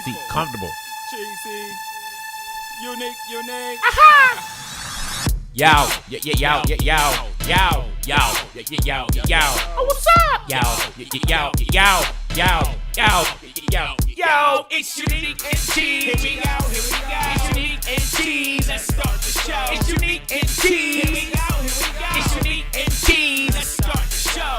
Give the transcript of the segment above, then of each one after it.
seat comfortable. Cheesy. Unique. Yo. Oh, what's up? Yo. It's Unique and Cheese. Here we go. It's Unique and Cheese. Let's start the show. It's Unique and Cheese. Here we go. It's Unique and Cheese. Let's start the show.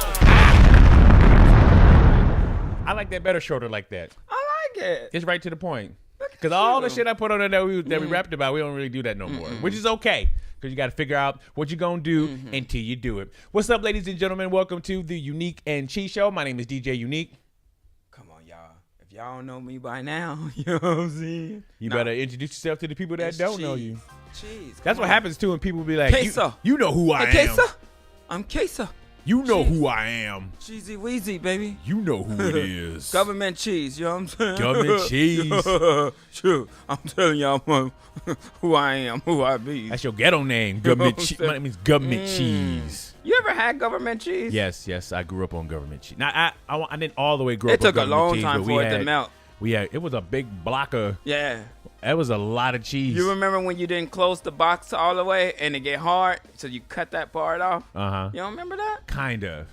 I like that better, shorter like that. I like it. It's right to the point. Because all the shit I put on there that we rapped about, we don't really do that no more, which is okay. Because you got to figure out what you're going to do until you do it. What's up, ladies and gentlemen? Welcome to the Unique and Cheese Show. My name is DJ Unique. Come on, y'all. If y'all don't know me by now, you know what I'm saying? You better introduce yourself to the people that don't know you. Cheese. That's what happens too when people be like, you know who I am. Queso. I'm Queso. You know who I am. Cheesy Weezy, baby. You know who it is. Government cheese, you know what I'm saying? Government cheese. True. I'm telling y'all who I am, who I be. That's your ghetto name. Government cheese. My name is Government Cheese. You ever had government cheese? Yes. I grew up on government cheese. Now, I didn't all the way grow up on government cheese. It took a long time for it to melt. It was a big block of. Yeah. That was a lot of cheese. You remember when you didn't close the box all the way and it get hard, so you cut that part off? Uh-huh. You don't remember that? Kind of.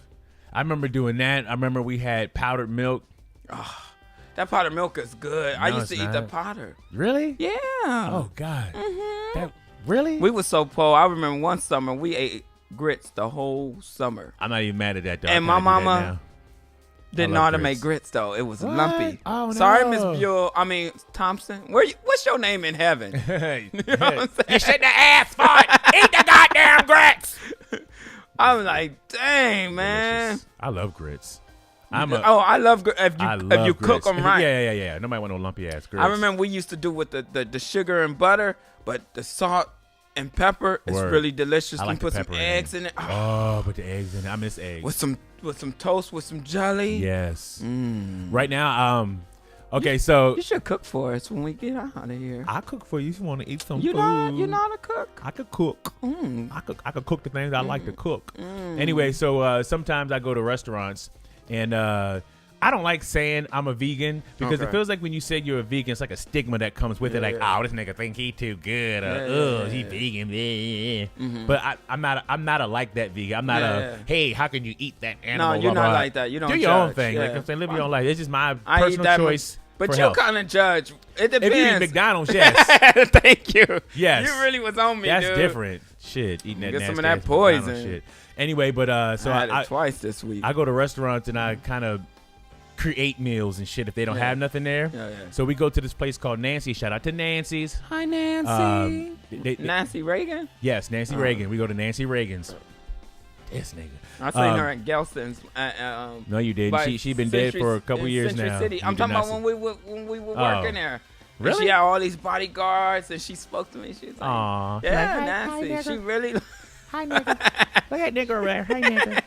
I remember doing that. I remember we had powdered milk. Oh, that powdered milk is good. I used to eat the powder. Really? Yeah. Oh, God. Really? We were so poor. I remember one summer we ate grits the whole summer. I'm not even mad at that, though. And my mama didn't know how to make grits, though. It was lumpy. Oh, no. Sorry, Miss Thompson. What's your name in heaven? You know what I'm saying? You shouldn't have asked for it. Eat the goddamn grits. I'm like, dang, man. I love grits. I love grits. If you cook them right. Yeah. Nobody want no lumpy ass grits. I remember we used to do with the sugar and butter, but the salt and pepper is really delicious. I like you put some eggs in it. Oh, put the eggs in it. I miss eggs. With some toast, with some jelly. Yes. Right now, okay, so you should cook for us when we get out of here. I'll cook for you if you want to eat some food. You know how to cook? I could cook. I could cook the things I like to cook. Anyway, so sometimes I go to restaurants and I don't like saying I'm a vegan because it feels like when you say you're a vegan, it's like a stigma that comes with it. Like, oh, this nigga think he too good. He vegan. But I'm not a like that vegan. I'm not a, hey, how can you eat that animal? No, you're not like that. You don't do your own thing. Like I'm saying, live your own life. It's just my personal choice. But you kind of judge. It depends. If you eat McDonald's, yes. Thank you. Yes. You really was on me, That's dude. different. Shit, eating that Get nasty some of that poison. McDonald's shit. Anyway, but so I had it twice this week. I go to restaurants and I kind of create meals and shit if they don't have nothing there. So we go to this place called Nancy. Shout out to Nancy's. Hi, Nancy. Nancy Reagan? Yes, Nancy Reagan. We go to Nancy Reagan's. This nigga. I seen her at Gelson's. No, you didn't. She been dead for a couple years now. City. I'm talking about when we were working there. Really? And she had all these bodyguards, and she spoke to me. She was like, "Aww, yeah, Nancy. Hi, she really." Hi, nigga. Look at nigga over there. Hi, nigga.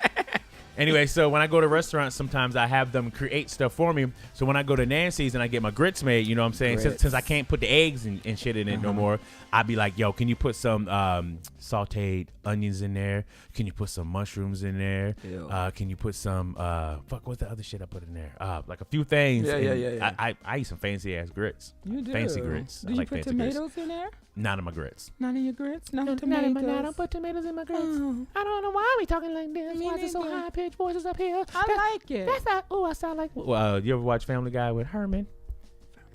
Anyway, so when I go to restaurants, sometimes I have them create stuff for me. So when I go to Nancy's and I get my grits made, you know what I'm saying? Since I can't put the eggs and shit in it no more, I'd be like, yo, can you put some sauteed onions in there? Can you put some mushrooms in there? Can you put some, what's the other shit I put in there? Like a few things. Yeah. I eat some fancy-ass grits. You do? Fancy grits. Do you put tomatoes in there? None of my grits. None of your grits? No tomatoes? I don't put tomatoes in my grits. Oh. I don't know why we talking like this. Why is it so high-pitched voices up here? I like it. That's not, I sound like, you ever watch Family Guy with Herman?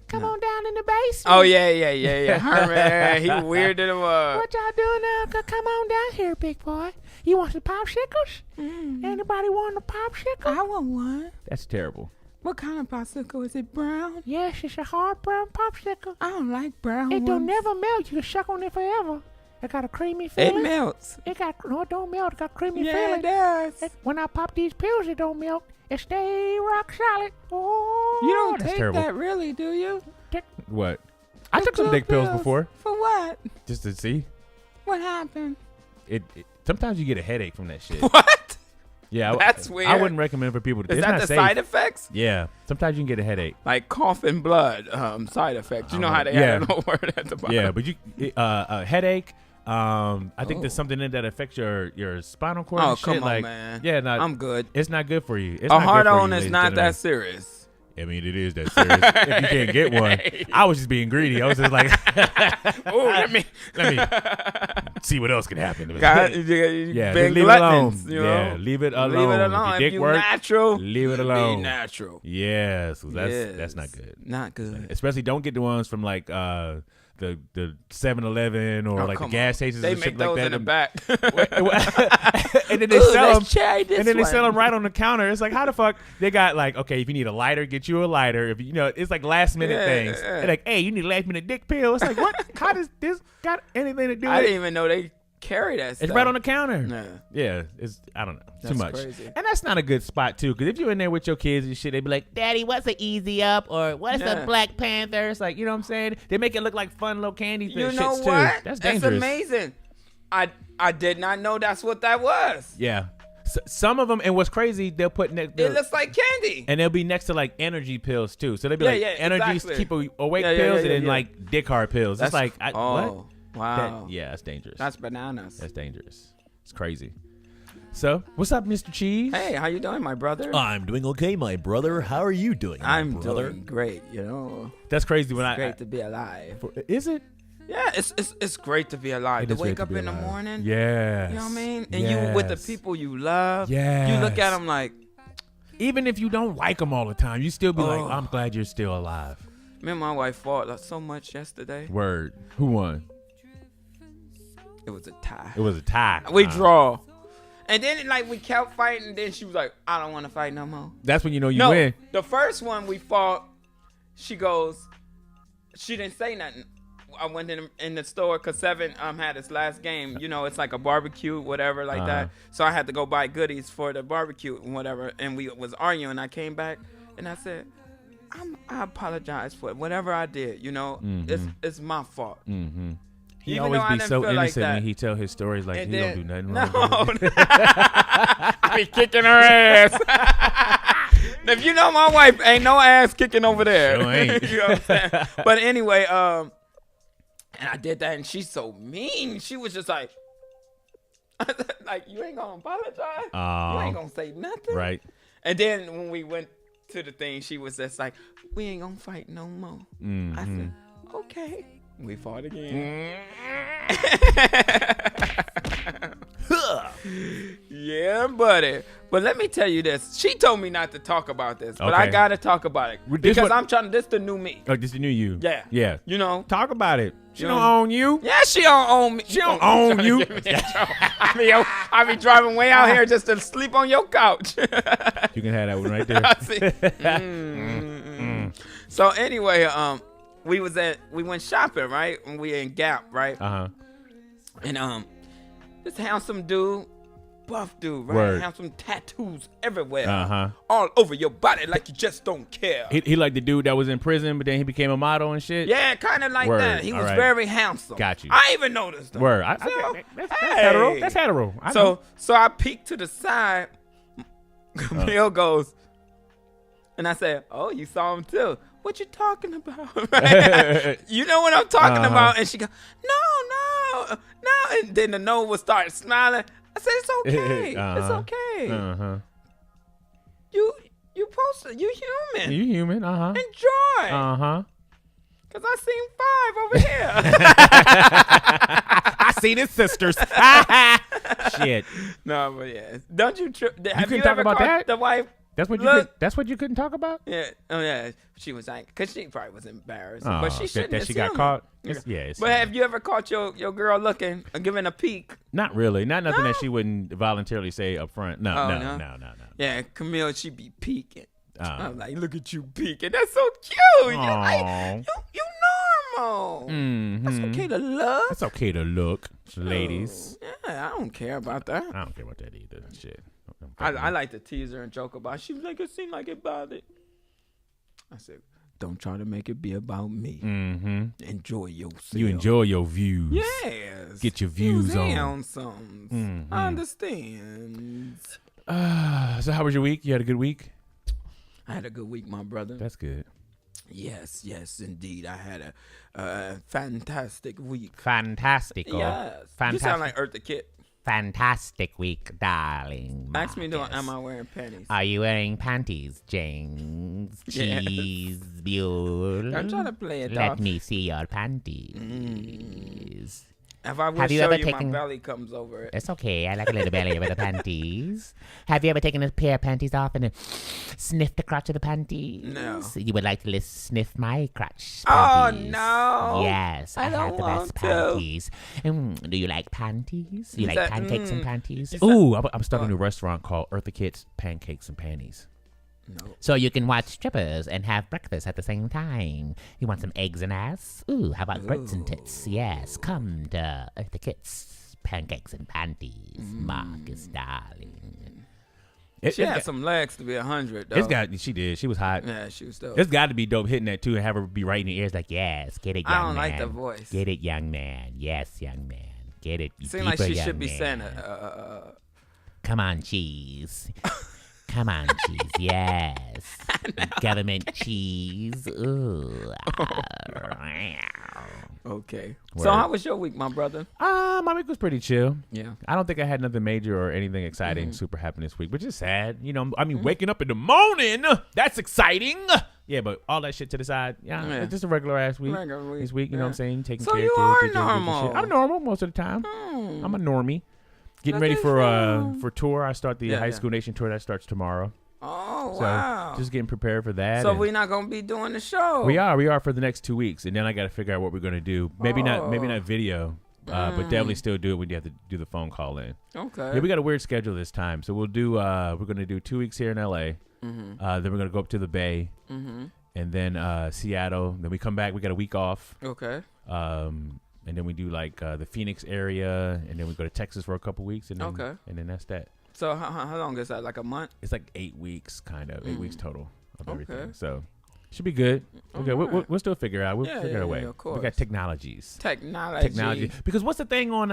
Come on down in the basement. Oh, yeah. Herman, he weird than a What y'all doing now? Come on down here, big boy. You want some popsicles? Anybody want a popsicle? I want one. That's terrible. What kind of popsicle? Is it brown? Yes, it's a hard brown popsicle. I don't like brown It ones. don't never melt. You can suck on it forever. It got a creamy feeling. It melts. It don't melt. It got creamy feeling. Yeah, it does. When I pop these pills, it don't melt. It stay rock solid. Oh, you don't that's take terrible. that really, do you? What? I took some dick pills before. For what? Just to see. What happened? It sometimes you get a headache from that shit. What? Yeah, that's weird. I wouldn't recommend for people to. Is that the side effects? Yeah, sometimes you can get a headache. Like cough and blood side effects. You know how they add a word at the bottom. Yeah, but a headache. I think there's something in that affects your spinal cord. Oh, and shit. come on, man. Yeah, I'm good. It's not good for you. A hard on is not that serious. I mean, it is that serious. If you can't get one, I was just being greedy. I was just like, oh, let me see what else can happen. God, Yeah, been leave gluttons, it alone. You know? Yeah, leave it alone. Leave it alone. If your If dick you work, natural, leave it alone. Be natural. Yes, that's not good. Not good. Especially don't get the ones from like the 7-Eleven or like the gas stations. They and make shit those like that. in the back. And then they sell them. And then they sell them right on the counter. It's like, how the fuck they got like, okay, if you need a lighter, get you a lighter. If you know, it's like last minute things. They're like, hey, you need a last minute dick pill. It's like, what? How does this got anything to do with it? I didn't even know they carry that stuff. It's right on the counter. Yeah, it's I don't know. That's too much. Crazy. And that's not a good spot too, because if you're in there with your kids and shit, they be like, Daddy, what's an Easy Up or what's a Black Panther? It's like, you know what I'm saying? They make it look like fun little candy You shits know too. what? That's dangerous. That's amazing. I did not know that's what that was. Yeah. Some of them, and what's crazy, they'll put it looks like candy, and they'll be next to like energy pills too. So they'll be like energy keep awake pills, and then like dick hard pills. That's, it's like what? Wow. That's dangerous. That's bananas. That's dangerous. It's crazy. So, what's up, Mr. Cheese? Hey, how you doing, my brother? I'm doing okay, my brother. How are you doing, I'm brother? doing great. You know, that's crazy. When it's great to be alive. Is it? Yeah, it's great to be alive. To wake up in the morning. Yeah. You know what I mean? And you with the people you love. Yeah. You look at them like, even if you don't like them all the time, you still be like, I'm glad you're still alive. Me and my wife fought so much yesterday. Word. Who won? It was a tie. It was a tie. We draw. And then like we kept fighting. And then she was like, I don't want to fight no more. That's when you know you win. The first one we fought, she didn't say nothing. I went in the store because Seven had his last game. You know, it's like a barbecue, whatever, like that. So I had to go buy goodies for the barbecue and whatever. And we was arguing. I came back and I said, I apologize for whatever I did. You know, it's my fault. Mm-hmm. He Even always though I be didn't so feel innocent like when he tell his stories like and he then, don't do nothing no, wrong. I be kicking her ass. If you know my wife, ain't no ass kicking over there. Sure ain't. You know what I'm saying? But anyway, and I did that, and she's so mean. She was just like, you ain't gonna apologize. You ain't gonna say nothing. Right. And then when we went to the thing, she was just like, we ain't gonna fight no more. Mm-hmm. I said, okay. We fought again. Yeah, buddy. But let me tell you this. She told me not to talk about this, but I gotta talk about it because I'm trying. This the new me. Oh, this the new you. Yeah. Yeah. You know. Talk about it. She don't know. own you. Yeah, she don't own me. She don't own you. I be driving way out here just to sleep on your couch. You can have that one right there. So anyway, we went shopping, right? And we in Gap, right? And this handsome dude, buff dude, right? Word. Handsome tattoos everywhere, all over your body, like you just don't care. He like the dude that was in prison, but then he became a model and shit. Yeah, kind of like that. He was very handsome. Got you. I even noticed him. Word. That's hetero. That's hetero. So I peeked to the side. Camille goes, and I said, "Oh, you saw him too. What you talking about?" You know what I'm talking about? And she goes, no. And then the no would start smiling. I said, it's okay. It's okay. You posted. You human. You human. Enjoy. Because I seen 5 over here. I seen his sisters. Shit. No, but yeah. Don't you trip? You couldn't talk about that? The wife. That's what you couldn't talk about? Yeah. Oh, yeah. She was like, because she probably was embarrassed. Oh, but she shouldn't have she seen got caught? Yeah. But have you ever caught your girl looking or giving a peek? Not really. Not nothing that she wouldn't voluntarily say up front. No. Yeah, Camille, she be peeking. I'm like, look at you peeking. That's so cute. You normal. Mm-hmm. That's okay to look. That's okay to look, ladies. Yeah, I don't care about that. I don't care about that either. Shit. I like to tease her and joke about it. She was like, it seemed like it bothered. I said, don't try to make it be about me. Mm-hmm. Enjoy yourself. You enjoy your views. Yes. Get your views on. Mm-hmm. I understand. So how was your week? You had a good week? I had a good week, my brother. That's good. Yes, indeed. I had a fantastic week. Fantastical. Yes. Fantastic. You sound like Earth the Kid. fantastic week, darling. Ask me, Marcus. am I wearing panties? Are you wearing panties, James? Yes. Cheese, Buell? I'm trying to play it Let off. me see your panties. If I will Have you show ever you, taken- my belly comes over it. It's okay. I like a little belly over the panties. Have you ever taken a pair of panties off and sniffed the crotch of the panties? No. You would like to sniff my crotch Oh, panties? no. Yes, I I don't have the want best to. panties. Do you like panties? You Is like that- pancakes and panties? is that- Ooh, I'm starting a new restaurant called Eartha Kitt's Pancakes and Panties. No. So you can watch strippers and have breakfast at the same time. You want some eggs and ass? Ooh, how about grits and tits? Yes, come to Eartha Kitt's Pancakes and Panties, Marcus, darling. She had some legs to be 100, though. She did. She was hot. Yeah, she was dope. It's got to be dope hitting that too and have her be right in your ears like, yes, get it, young I don't man. like the voice. Get it, young man. Yes, young man. Get it. Seems like deeper, she should young be man. saying Come on, cheese. Come on, cheese. Yes. Government cheese. Ooh. Okay. Word. So how was your week, my brother? My week was pretty chill. Yeah. I don't think I had nothing major or anything exciting super happen this week, which is sad. You know, I mean, waking up in the morning, that's exciting. Yeah, but all that shit to the side, yeah. It's just a regular ass week. Regular week, This week, you know what I'm yeah. saying? Taking So care you of are kids, doing different normal. shit. I'm normal most of the time. I'm a normie. Getting ready for tour. I start the High School Nation tour that starts tomorrow. Oh, So wow. just getting prepared for that. So and we're not going to be doing the show. we are for the next 2 weeks, and then I got to figure out what we're gonna do. Maybe not video, but definitely still do it when you have to do the phone call in. Okay. Yeah, we got a weird schedule this time, so we'll do. We're gonna do 2 weeks here in LA. Then we're gonna go up to the Bay, and then Seattle. Then we come back. We got a week off. Okay. And then we do like the Phoenix area, and then we go to Texas for a couple weeks, and then and then that's that. So how long is that? Like a month? It's like 8 weeks, kind of 8 weeks total of everything. Okay. So should be good. Okay, we'll still figure it out. We'll figure it a way. of course. We got technology. Technology. Because what's the thing on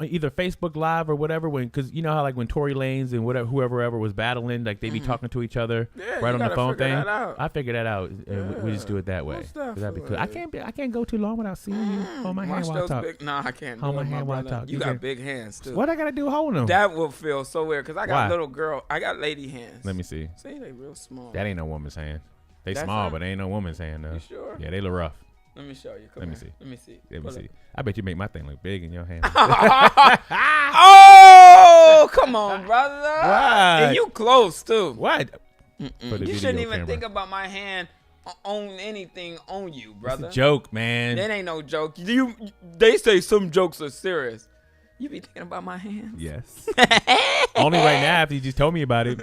either Facebook Live or whatever, because you know how like when Tory Lanez and whoever ever was battling, like they be talking to each other Yeah, right you on the gotta phone figure thing. that out. I figured that out, and we just do it that way. Most 'Cause that'd be cool. definitely. I can't go too long without seeing you. Hold my hand Watch while I those talk. big. Nah, I can't Hold do my it, my hand while I brother. talk. You You got can- big hands too. What I gotta do holding them? That will feel so weird because I got Why? little girl. I got lady hands. Let me see. See, they real small. That ain't no woman's hand. They That's small, not- but they ain't no woman's hand though. You sure? Yeah, they look rough. Let me show you. Come Let me here. see. Let me see. Let me Pull see. it. I bet you make my thing look big in your hand. Oh, come on, brother. What? And you close too. What? For the You video shouldn't even camera. think about my hand on anything on you, brother. It's a joke, man. That ain't no joke. They say some jokes are serious. You be thinking about my hands? Yes. Only right now after you just told me about it.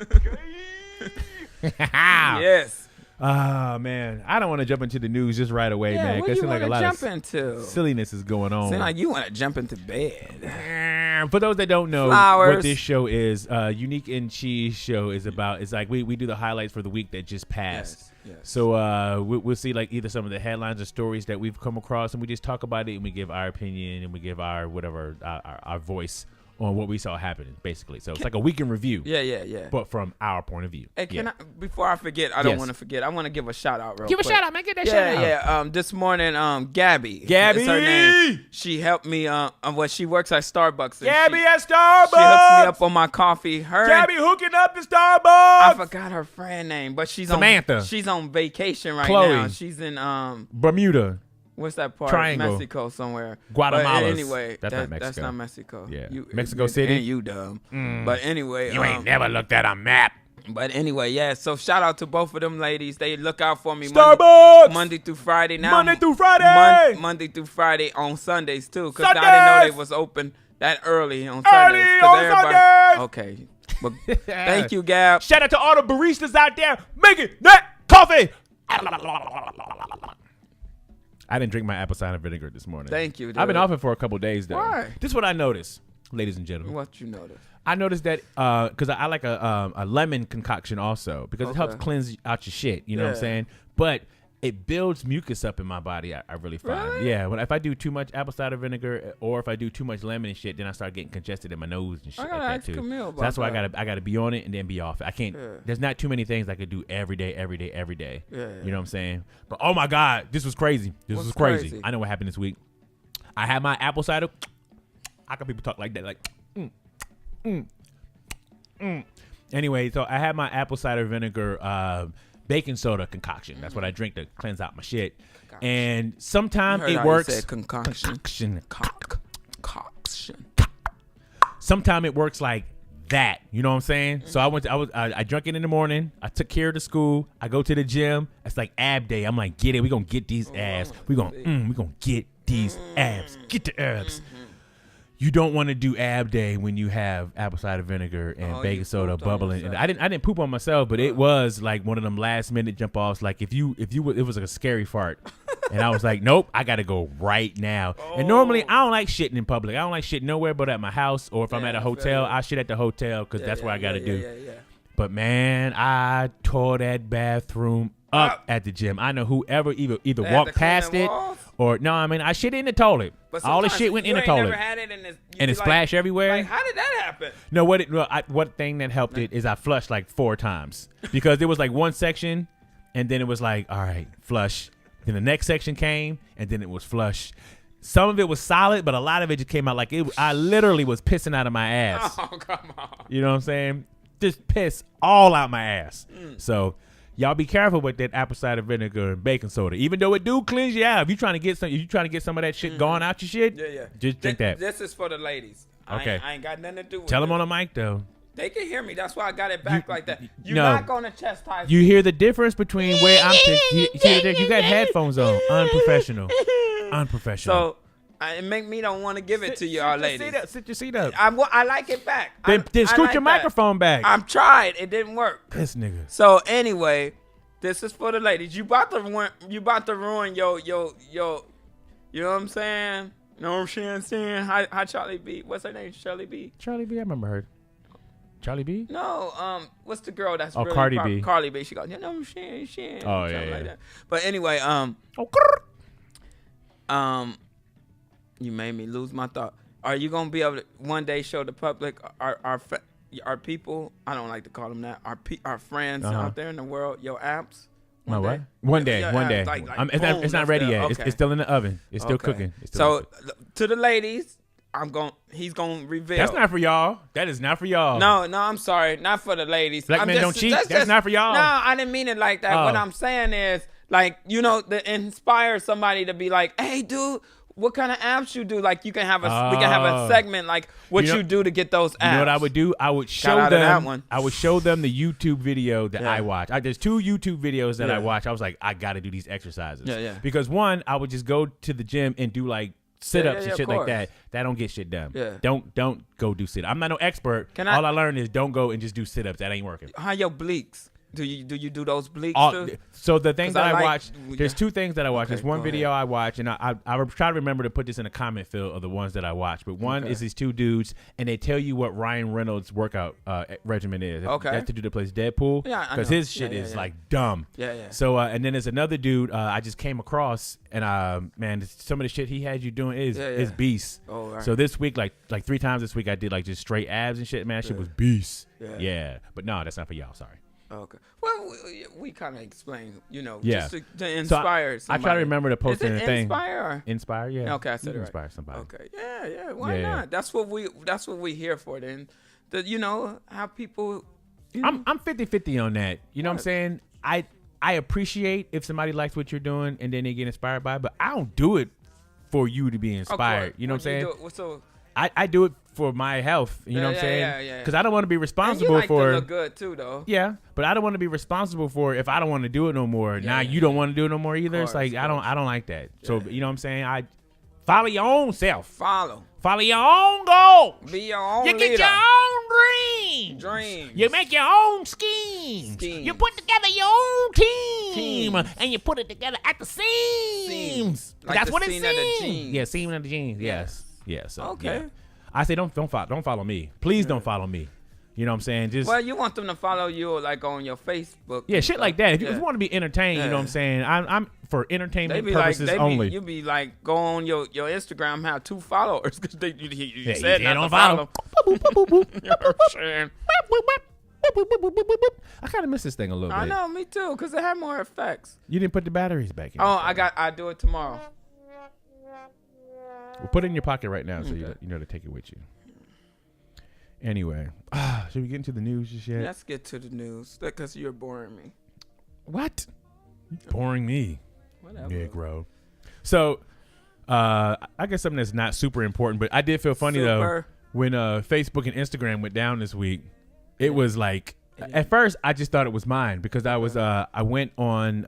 Yes. Ah, man. I don't want to jump into the news just right away, man. What Because you like a want lot to jump into? silliness is going on. Seem like you want to jump into bed. For those that don't know Flowers. what this show is, UnieQ Cheese show is about. It's like we do the highlights for the week that just passed. Yes. So we'll see like either some of the headlines or stories that we've come across, and we just talk about it and we give our opinion and we give our whatever our voice on what we saw happening, basically. So it's like a week in review, Yeah. but from our point of view. Hey, can I, before I forget, I don't Yes. want to forget. I want to give a shout out real Give quick. a shout out, man. Get that shout out. Yeah. This morning, Gabby. Gabby! Is her name. She helped me. She works at Starbucks. And Gabby she, at Starbucks. She hooks me up on my coffee. Gabby hooking up the Starbucks. I forgot her friend name, but she's Samantha. She's on vacation right Chloe. now. She's in Bermuda. what's that part? Triangle. Mexico somewhere. Guatemala. But anyway, That's not Mexico. That's not Mexico. Yeah. Mexico City? And you dumb. But anyway, You ain't never looked at a map. But anyway, yeah. So shout out to both of them ladies. They look out for me Starbucks. Monday through Friday. Now Monday through Friday. Monday through Friday on Sundays too, because I didn't know Sundays. they was open that early on Sundays. Early 'cause on Sundays. Okay. But thank you, Gab. Shout out to all the baristas out there making that coffee. I didn't drink my apple cider vinegar this morning. Thank you, dude. I've been off it for a couple days though. Why? This is what I noticed, ladies and gentlemen. What you notice? I noticed that because I like a lemon concoction also because it helps Okay. cleanse out your shit. You know what I'm Yeah. saying? But it builds mucus up in my body. I really find. Really? Yeah. If I do too much apple cider vinegar or if I do too much lemon and shit, then I start getting congested in my nose and shit I gotta like ask that too. Camille So about that's why that. I gotta be on it and then be off it. I can't. Yeah. There's not too many things I could do every day. Yeah. You know what I'm saying? But oh my God, this was crazy. This What's was crazy. crazy? I know what happened this week. I had my apple cider. How can people talk like that? Like. Anyway, so I had my apple cider vinegar baking soda concoction. That's what I drink to cleanse out my shit. And sometimes it works. Concoction. Sometimes it works like that. You know what I'm saying? So I drank it in the morning. I took care of the school. I go to the gym. It's like ab day. I'm like, get it. We gonna get these abs. We gonna get these abs. Get the abs. You don't want to do ab day when you have apple cider vinegar and baking soda bubbling. And I didn't poop on myself, but it was like one of them last minute jump offs. Like it was like a scary fart, and I was like, nope, I gotta go right now. And normally I don't like shitting in public. I don't like shitting nowhere but at my house, or if I'm at a hotel, I shit at the hotel because that's what I gotta do. But man, I tore that bathroom up at the gym. I know whoever either walked past it or no. I mean, I shit in the toilet. All the shit went in the toilet, never had it and it splashed everywhere. Like, how did that happen? No, what thing that helped it is I flushed like 4 times because there was like one section, and then it was like, all right, flush. Then the next section came, and then it was flush. Some of it was solid, but a lot of it just came out like it. I literally was pissing out of my ass. Oh, come on. You know what I'm saying? Just piss all out my ass. So y'all be careful with that apple cider vinegar and baking soda. Even though it do cleanse you out, if you trying to get some of that shit going out your shit, just drink that. This is for the ladies. Okay. I ain't got nothing to do with it. Tell them on the mic though. They can hear me. That's why I got it back like that. You're not going to chastise me. You hear the difference between where I'm you got headphones on. Unprofessional. So it make me don't want to give it to y'all ladies. Sit your seat up. I like it back. Then scoot your microphone back. I'm tried. It didn't work. This nigga. So anyway, this is for the ladies. You about to ruin your you know what I'm saying? You know what I'm saying? How Charlie B? What's her name? Shirley B? Charlie B, I remember her. Charlie B? No, what's the girl that's really Cardi B. Cardi B. She goes, you know what I'm saying? Oh, yeah. Like that. But anyway, you made me lose my thought. Are you gonna be able to one day show the public our people? I don't like to call them that. Our friends out there in the world. Your apps. One day. Like, it's not ready yet. Okay. It's still in the oven. It's still cooking. To the ladies, he's gonna reveal. That's not for y'all. That is not for y'all. No, I'm sorry. Not for the ladies. Black men don't cheat. That's not for y'all. No, I didn't mean it like that. What I'm saying is, like, to inspire somebody to be like, hey, dude, what kind of apps you do? Like, we can have a segment like what you do to get those apps. You know what I would do? I would show them. I would show them the YouTube video that I watch. There's 2 YouTube videos that I watch. I was like, I got to do these exercises. Because one, I would just go to the gym and do like sit-ups and shit like that. That don't get shit done. Don't go do sit-ups. I'm not no expert. All I learned is don't go and just do sit-ups. That ain't working. How your obliques? Do you do those bleaks too? So the thing that I watch, there's 2 things that I watch. There's one video I watch, and I try to remember to put this in a comment field of the ones that I watch. But one is these 2 dudes, and they tell you what Ryan Reynolds' workout regimen is. That's the dude that plays Deadpool. Because his shit is like dumb. So and then there's another dude I just came across, and man, some of the shit he had you doing is beast. So this week, like 3 times this week, I did like just straight abs and shit. Man, that shit was beast. But no, that's not for y'all. Sorry. Okay. Well, we kind of explain, just to inspire somebody. I try to remember to post in the thing. Inspire, yeah. Okay, I said it right. Inspire somebody. Okay, yeah. Why not? That's what we here for. Then, how people. I'm 50-50 on that. You know what I'm saying? I appreciate if somebody likes what you're doing and then they get inspired by it, but I don't do it for you to be inspired. You know what I'm saying? I do it for my health. You know what I'm saying? Because I don't want to be responsible for. To look good too, though. Yeah, but I don't want to be responsible for if I don't want to do it no more. Now you don't want to do it no more either. It's like I don't like that. So you know what I'm saying? I follow your own self. Follow your own goals. Be your own leader. Get your own dreams. You make your own schemes. You put together your own team. And you put it together at the seams. Like that's what it seams. Yeah, seam of the jeans. Yes. So, okay. Yeah. I say don't follow me. Please don't follow me. You know what I'm saying? You want them to follow you like on your Facebook. Yeah, shit like that. If you want to be entertained, you know what I'm saying? I'm for entertainment purposes only. You be like go on your Instagram, have 2 followers because you said not don't to follow. You know what I'm saying? I kind of miss this thing a little bit. I know, me too, because it had more effects. You didn't put the batteries back in. I do it tomorrow. We'll put it in your pocket right now so you know to take it with you. Anyway, should we get into the news just yet? Let's get to the news because you're boring me. What? Boring me. Whatever. Negro. So, I guess something that's not super important, but I did feel funny though when Facebook and Instagram went down this week. It was like at first I just thought it was mine because I was I went on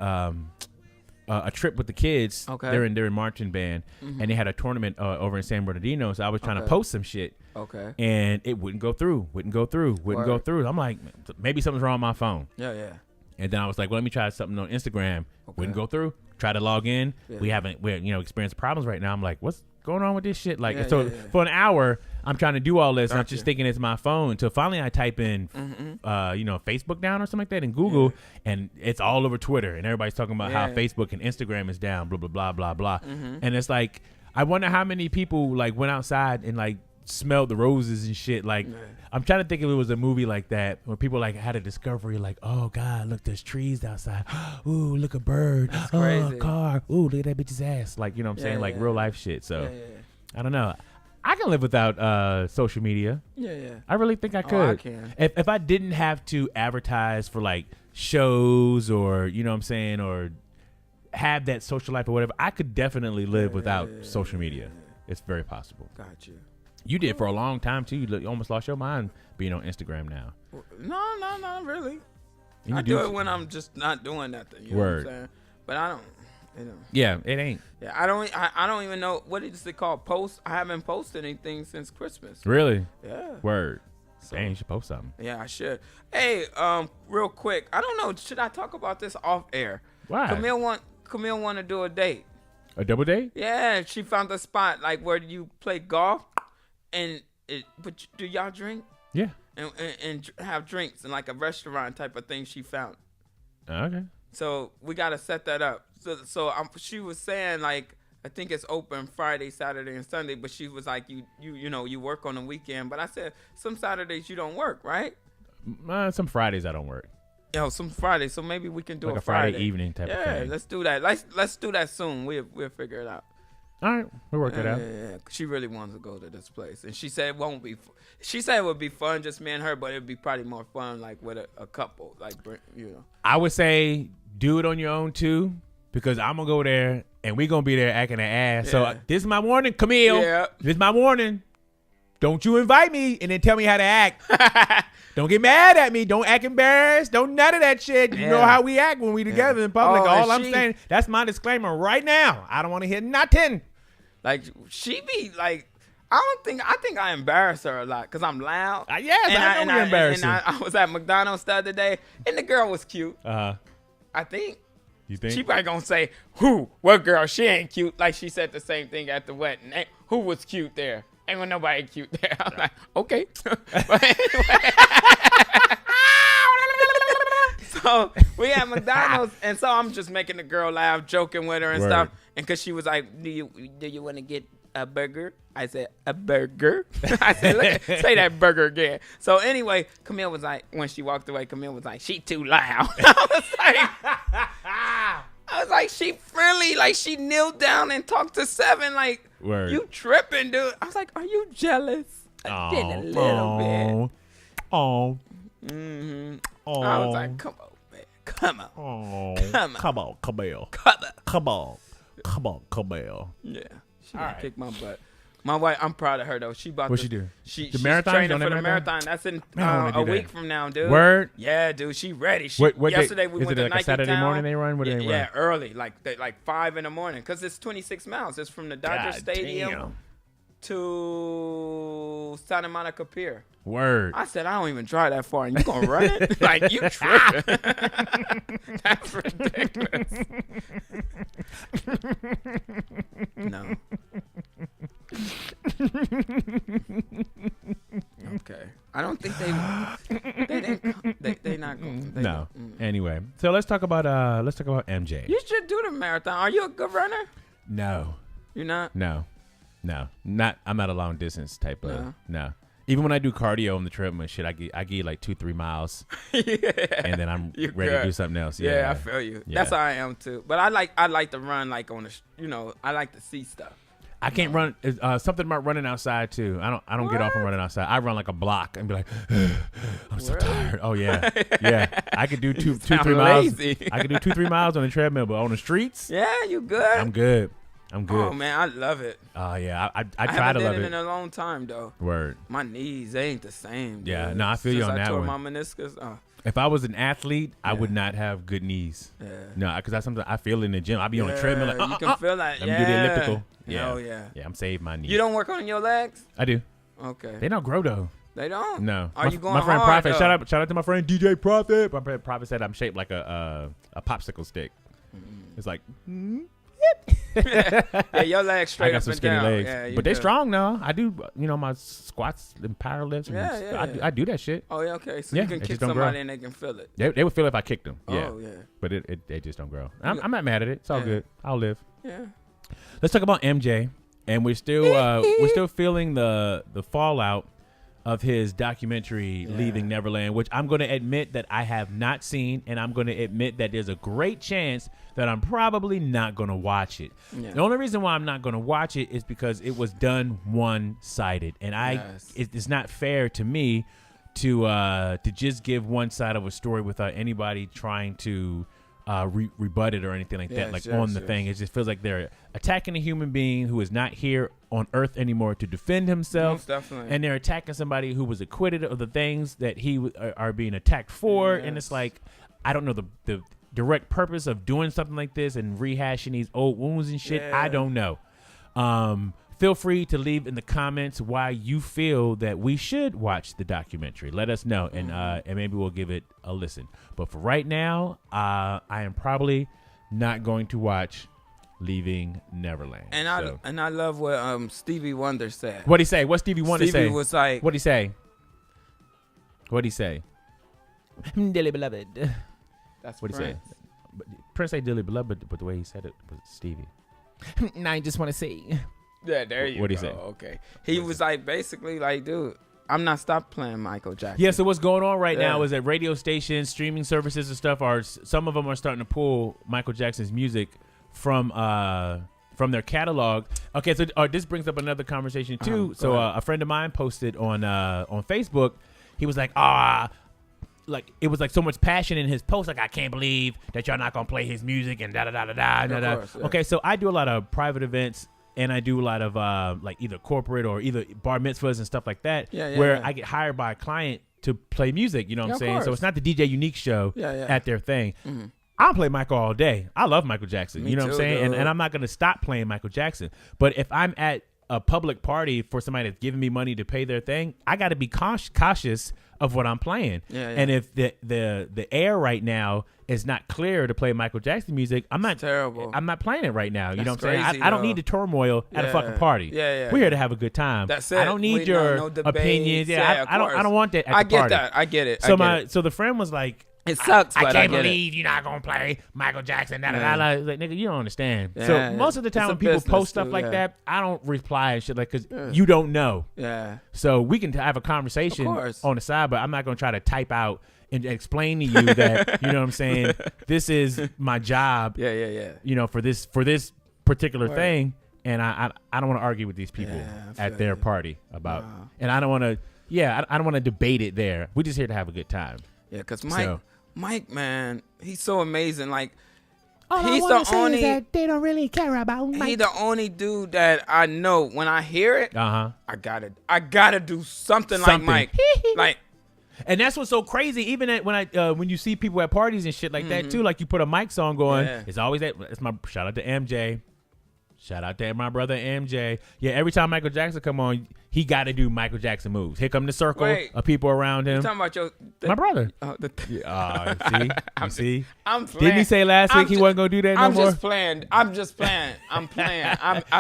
a trip with the kids. Okay. They're in marching band, and they had a tournament over in San Bernardino. So I was trying to post some shit. Okay. And it wouldn't go through. I'm like, maybe something's wrong with my phone. Yeah. And then I was like, well, let me try something on Instagram. Okay. Wouldn't go through. Try to log in. Yeah. We're experiencing problems right now. I'm like, what's going on with this shit? Like, for an hour, I'm trying to do all this, and I'm just thinking it's my phone until finally I type in, Facebook down or something like that in Google, and it's all over Twitter, and everybody's talking about how Facebook and Instagram is down, blah blah blah blah blah, and it's like, I wonder how many people like went outside and like smelled the roses and shit. Like, I'm trying to think if it was a movie like that where people like had a discovery, like, oh God, look, there's trees outside. Ooh, look, a bird. That's oh, crazy. A car. Ooh, look at that bitch's ass. Like, you know what I'm saying? Like real life shit. So I don't know. I can live without social media. Yeah. I really think I could. I can. If I didn't have to advertise for like shows or, you know what I'm saying, or have that social life or whatever, I could definitely live without social media. It's very possible. Got you. You did for a long time too. You almost lost your mind being on Instagram now. No, not really. And I do it when I'm just not doing nothing. You know what I'm saying? But I don't. Yeah, it ain't. Yeah, I don't even know what is it called. Post. I haven't posted anything since Christmas. Really? Yeah. Word. So, Dang, you should post something. Yeah, I should. Hey, real quick. I don't know. Should I talk about this off air? Why? Camille want to do a date. A double date? Yeah, she found a spot like where you play golf, but do y'all drink? Yeah. And have drinks and like a restaurant type of thing she found. Okay. So we gotta set that up. So she was saying like I think it's open Friday, Saturday, and Sunday, but she was like you work on the weekend. But I said some Saturdays you don't work, right? Some Fridays I don't work. Some Fridays. So maybe we can do like a a Friday Friday evening type of thing. Yeah, let's do that. Let's do that soon. We'll figure it out. All right, we'll work it out. Yeah. She really wants to go to this place, and she said it won't be. She said it would be fun, just me and her, but it'd be probably more fun like with a couple, like I would say do it on your own too, because I'm gonna go there and we gonna be there acting an ass. Yeah. So this is my warning, Camille. Yeah. This is my warning. Don't you invite me and then tell me how to act. Don't get mad at me. Don't act embarrassed. Don't none of that shit. You know how we act when we together in public. All I'm saying, that's my disclaimer right now. I don't want to hear nothing. Like, she be like, I think I embarrass her a lot because I'm loud. Yes, I know you're embarrassing. And I was at McDonald's the other day, and the girl was cute. I think. You think? She probably gonna say, what girl? She ain't cute. Like she said the same thing at the wedding. Who was cute there? Ain't with nobody cute there. I'm like, okay. But anyway. So we at McDonald's, and so I'm just making the girl laugh, joking with her and stuff. And cause she was like, do you want to get a burger? I said, a burger? I said, say that burger again. So anyway, Camille was like, when she walked away, Camille was like, she too loud. I was like, she friendly, like she kneeled down and talked to Seven, like, you tripping, dude. I was like, are you jealous? I did a little bit. Oh. Mm-hmm. I was like, come on, man. Come on. Come on, Camille. Yeah. She kicked my butt. My wife, I'm proud of her though. She bought what she do? She's marathon? training for the marathon. That's in a week from now, dude. Word? Yeah, dude. She ready. What yesterday we went to like Nike a Saturday Town. morning they run? What do they run? Yeah, early, like 5 in the morning, because it's 26 miles. It's from the Dodger Stadium to Santa Monica Pier. Word. I said, I don't even drive that far, and you gonna run it? Like, you tripping. That's ridiculous. No. Okay. I don't think they not going. No. Anyway, so let's talk about MJ. You should do the marathon. Are you a good runner? No. You're not? No. Not. I'm not a long distance type of. No. Even when I do cardio on the treadmill and shit, I get like 2-3 miles, and then I'm ready to do something else. Yeah, I feel you. Yeah. That's how I am too. But I like to run like on the, I like to see stuff. I can't run. Something about running outside too. I don't get off on running outside. I run like a block and be like, I'm so tired. Oh yeah, yeah. I could do two, 3 miles. I could do 2-3 miles on the treadmill, but on the streets, Yeah, you good? I'm good. I'm good. Oh man, I love it. Yeah. I try haven't to love done it it. in a long time though. Word. My knees, they ain't the same. Dude. Yeah, no, I feel you Since on I that tore one. my meniscus. If I was an athlete, I would not have good knees. Yeah. No, because sometimes I feel in the gym. I be on the treadmill like, you can feel that. Let me do the elliptical. Yeah. Oh yeah. Yeah, I'm saving my knees. You don't work on your legs? I do. Okay. They don't grow though. They don't. No. Are you going My friend hard, Prophet. though? Shout out to my friend DJ Prophet. My friend Prophet said I'm shaped like a popsicle stick. It's like. Yeah, your legs straight I got up some and skinny down. legs, Yeah, you but they do. strong now. I do, my squats and power lifts. And Yeah. I do that shit. Oh yeah, okay. So Yeah, you can it kick just don't somebody grow. and they can feel it. They would feel if I kicked them. Yeah. Oh yeah. But they just don't grow. I'm not mad at it. It's all good. I'll live. Yeah. Let's talk about MJ, and we're still feeling the fallout of his documentary Leaving Neverland, which I'm going to admit that I have not seen, and I'm going to admit that there's a great chance that I'm probably not going to watch it. Yeah. The only reason why I'm not going to watch it is because it was done one-sided, and it's not fair to me to just give one side of a story without anybody trying to rebut it or anything like that. Like on the thing, it just feels like they're attacking a human being who is not here on Earth anymore to defend himself. Most definitely. And they're attacking somebody who was acquitted of the things that he are being attacked for. And it's like, I don't know the direct purpose of doing something like this and rehashing these old wounds and shit. I don't know. Feel free to leave in the comments why you feel that we should watch the documentary. Let us know, and maybe we'll give it a listen. But for right now, I am probably not going to watch Leaving Neverland. And I love what Stevie Wonder said. What'd he say? What Stevie Wonder say? Stevie was like, What'd he say? What'd he say? Dearly beloved. That's What'd he say? Prince. Prince say dearly beloved, but the way he said it was Stevie. Now I just want to say. Yeah, there you go. What'd he say? Okay. He was like, basically like, dude, I'm not stopped playing Michael Jackson. Yeah, so what's going on right now is that radio stations, streaming services and stuff some of them are starting to pull Michael Jackson's music from their catalog. Okay, so this brings up another conversation too. So a friend of mine posted on Facebook. He was like, like it was like so much passion in his post. Like, I can't believe that y'all not gonna play his music and da da da da da da. Okay, so I do a lot of private events. And I do a lot of like either corporate or either bar mitzvahs and stuff like that, where I get hired by a client to play music. You know what I'm saying? So it's not the DJ UnieQ show at their thing. Mm-hmm. I'll play Michael all day. I love Michael Jackson. You know what I'm saying? And I'm not going to stop playing Michael Jackson. But if I'm at a public party for somebody that's giving me money to pay their thing, I got to be cautious of what I'm playing. And if the air right now is not clear to play Michael Jackson music, I'm not playing it right now. You know what I'm saying? I don't need the turmoil at a fucking party. We're here to have a no time. That's it. I don't need your opinions. I don't want that at the party. I get it. So the friend was like, it sucks, I but can't believe you're not gonna play Michael Jackson. Like, nigga, you don't understand. So most of the time when people post stuff like that, I don't reply and shit, like, because you don't know. Yeah. So we can have a conversation on the side, but I'm not gonna try to type out and explain to you that, you know what I'm saying, this is my job. You know, for this particular thing, and I don't want to argue with these people at their party about, and I don't want to. I don't want to debate it there. We're just here to have a good time. Yeah, because Mike, man, he's so amazing. Like, he's the only. That they don't really care about Mike. He's the only dude that I know when I hear it. I gotta do something like Mike. Like, and that's what's so crazy. Even when you see people at parties and shit like that too, like you put a Mike song going, it's always that. It's my shout out to MJ. Shout out to my brother MJ. Yeah, every time Michael Jackson come on, he got to do Michael Jackson moves. Here come the circle of people around him. You talking about my brother. You see? I'm playing. Didn't he say last week he wasn't gonna do that no more? I'm just playing. I'm playing.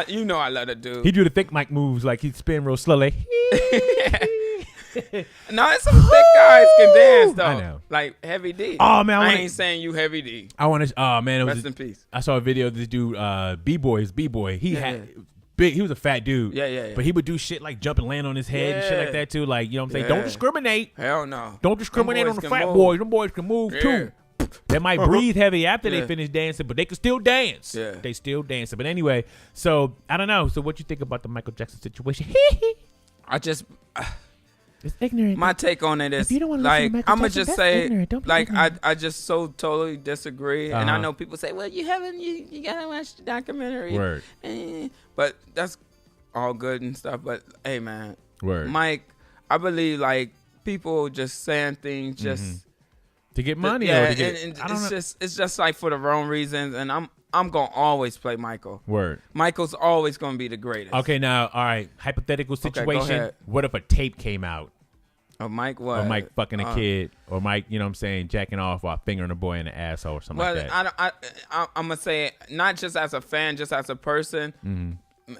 You know I love the dude. He do the thick Mike moves, like he'd spin real slowly. No, it's some thick guys can dance though. I know. Like Heavy D. Oh man, I ain't saying you Heavy D. I want to. Oh man, rest in peace. I saw a video of this dude, B-boy. He had big. He was a fat dude. Yeah. But he would do shit like jump and land on his head and shit like that too. Like, you know what I'm saying? Don't discriminate. Hell no. Don't discriminate on the fat boys. Them boys can move too. They might breathe heavy after they finish dancing, but they can still dance. Yeah. They still dancing. But anyway, so I don't know. So what you think about the Michael Jackson situation? I just It's ignorant. my take on it is If you don't wanna like listen to Michael I'm gonna Jackson, just that's say ignorant. Don't be like ignorant. I just so totally disagree, and I Uh-huh. know people say, well, you gotta watch the documentary. Word. But that's all good and stuff. But hey, man, Word. Mike, I believe like people just saying things just To get money yeah, or to get, and I don't know. it's just like for the wrong reasons, and I'm gonna always play Michael. Word. Michael's always gonna be the greatest. Okay, now, all right. Hypothetical go situation. ahead. What if a tape came out? Oh, Mike, what? Or Mike fucking a kid, or Mike, you know what I'm saying, jacking off while fingering a boy in the asshole or something Well, like that. I'm gonna say not just as a fan, just as a person,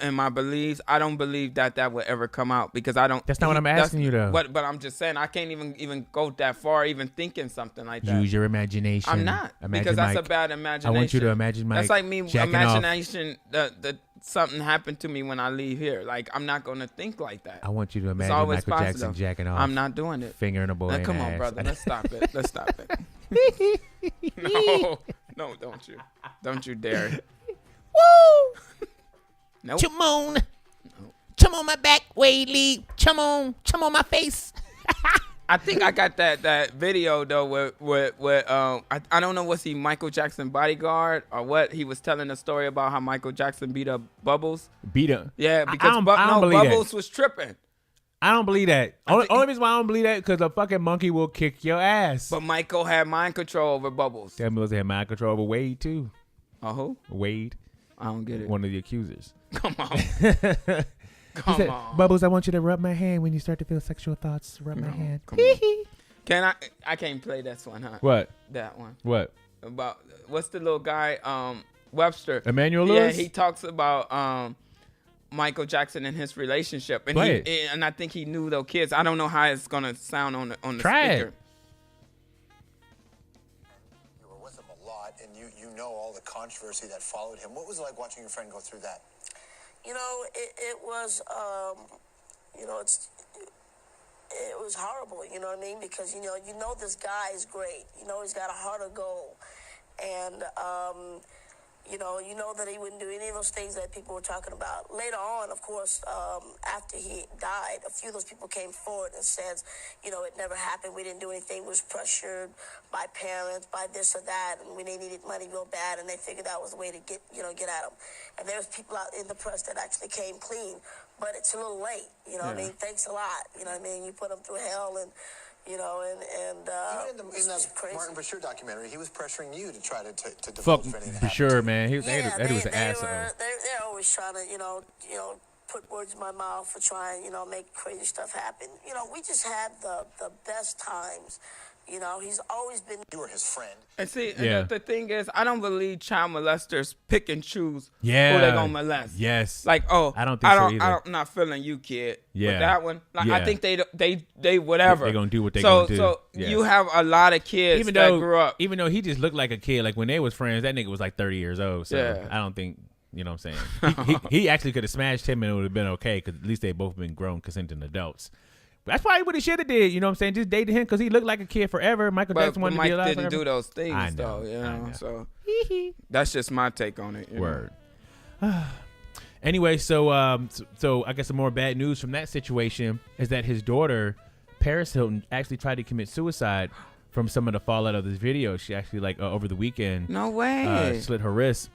and my beliefs. I don't believe that would ever come out because I don't. That's not what I'm asking you, though. But I'm just saying I can't even go that far, even thinking something like that. Use your imagination. I'm not Imagine because that's Mike. a bad imagination. I want you to imagine Mike That's like me jacking off. imagination that something happened to me when I leave here. Like I'm not gonna think like that. I want you to It's imagine always Michael possible. Jackson jacking off. I'm not doing it. Fingering a boy Now, in come the on, ass. brother. Let's stop it. Let's stop it. No, don't you. Don't you dare. Woo! Nope. Chum on. Chum on my back, Whaley. Chum on my face. I think I got that video though with I don't know, was he Michael Jackson bodyguard or what? He was telling a story about how Michael Jackson beat up Bubbles. Beat him. Yeah, because I don't believe Bubbles that. was tripping. I don't believe that. Only reason why I don't believe that because a fucking monkey will kick your ass. But Michael had mind control over Bubbles. That Mills had mind control over Wade too. Who? Wade, I don't get it. one of the accusers. Come on. He Come said, on. Bubbles, I want you to rub my hand when you start to feel sexual thoughts. Rub my hand. Come on. Can I can't play this one, huh? What? That one. What? About what's the little guy Webster. Emmanuel Yeah, Lewis? he talks about Michael Jackson and his relationship, and Play it. and I think he knew those kids. I don't know how it's gonna sound on the Try it. speaker. You were with him a lot, and you know all the controversy that followed him. What was it like watching your friend go through that? You know, it was, you know, it was horrible, you know what I mean? Because, you know this guy is great. You know he's got a heart of gold. And, you know that he wouldn't do any of those things that people were talking about. Later on, of course, after he died, a few of those people came forward and said, you know, it never happened. We didn't do anything. We was pressured by parents, by this or that, and they needed money real bad, and they figured that was the way to get at him. And there was people out in the press that actually came clean, but it's a little late. You know what I mean? Thanks a lot. You know what I mean? You put them through hell and. You know, and Even in that Martin Bashir documentary, he was pressuring you to try to Fuck divulge anything that for happened sure, to you. man. That was an they asshole. they're always trying to, you know, put words in my mouth for trying, make crazy stuff happen. You know, we just had the best times. You know, he's always been. You were his friend. And see, Yeah. the thing is, I don't believe child molesters pick and choose who Yeah. they gonna molest. Yes. Like, I don't think so either. I'm not feeling you, kid. Yeah. But that one, like, Yeah. I think they whatever. They gonna do what they so, gonna do. So Yes. you have a lot of kids that grew up. Even though he just looked like a kid, like when they was friends, that nigga was like 30 years old. So Yeah. I don't think, you know what I'm saying? he actually could have smashed him and it would have been okay because at least they both been grown, consenting adults. That's probably what he should have did, you know what I'm saying? Just dated him because he looked like a kid forever. Michael But Jackson wanted Mike to be alive didn't forever. do those things, I know, though. You I know, know. so that's just my take on it. you know. Word. Anyway, so I guess some more bad news from that situation is that his daughter, Paris Hilton, actually tried to commit suicide from some of the fallout of this video. She actually over the weekend No way. slit her wrist,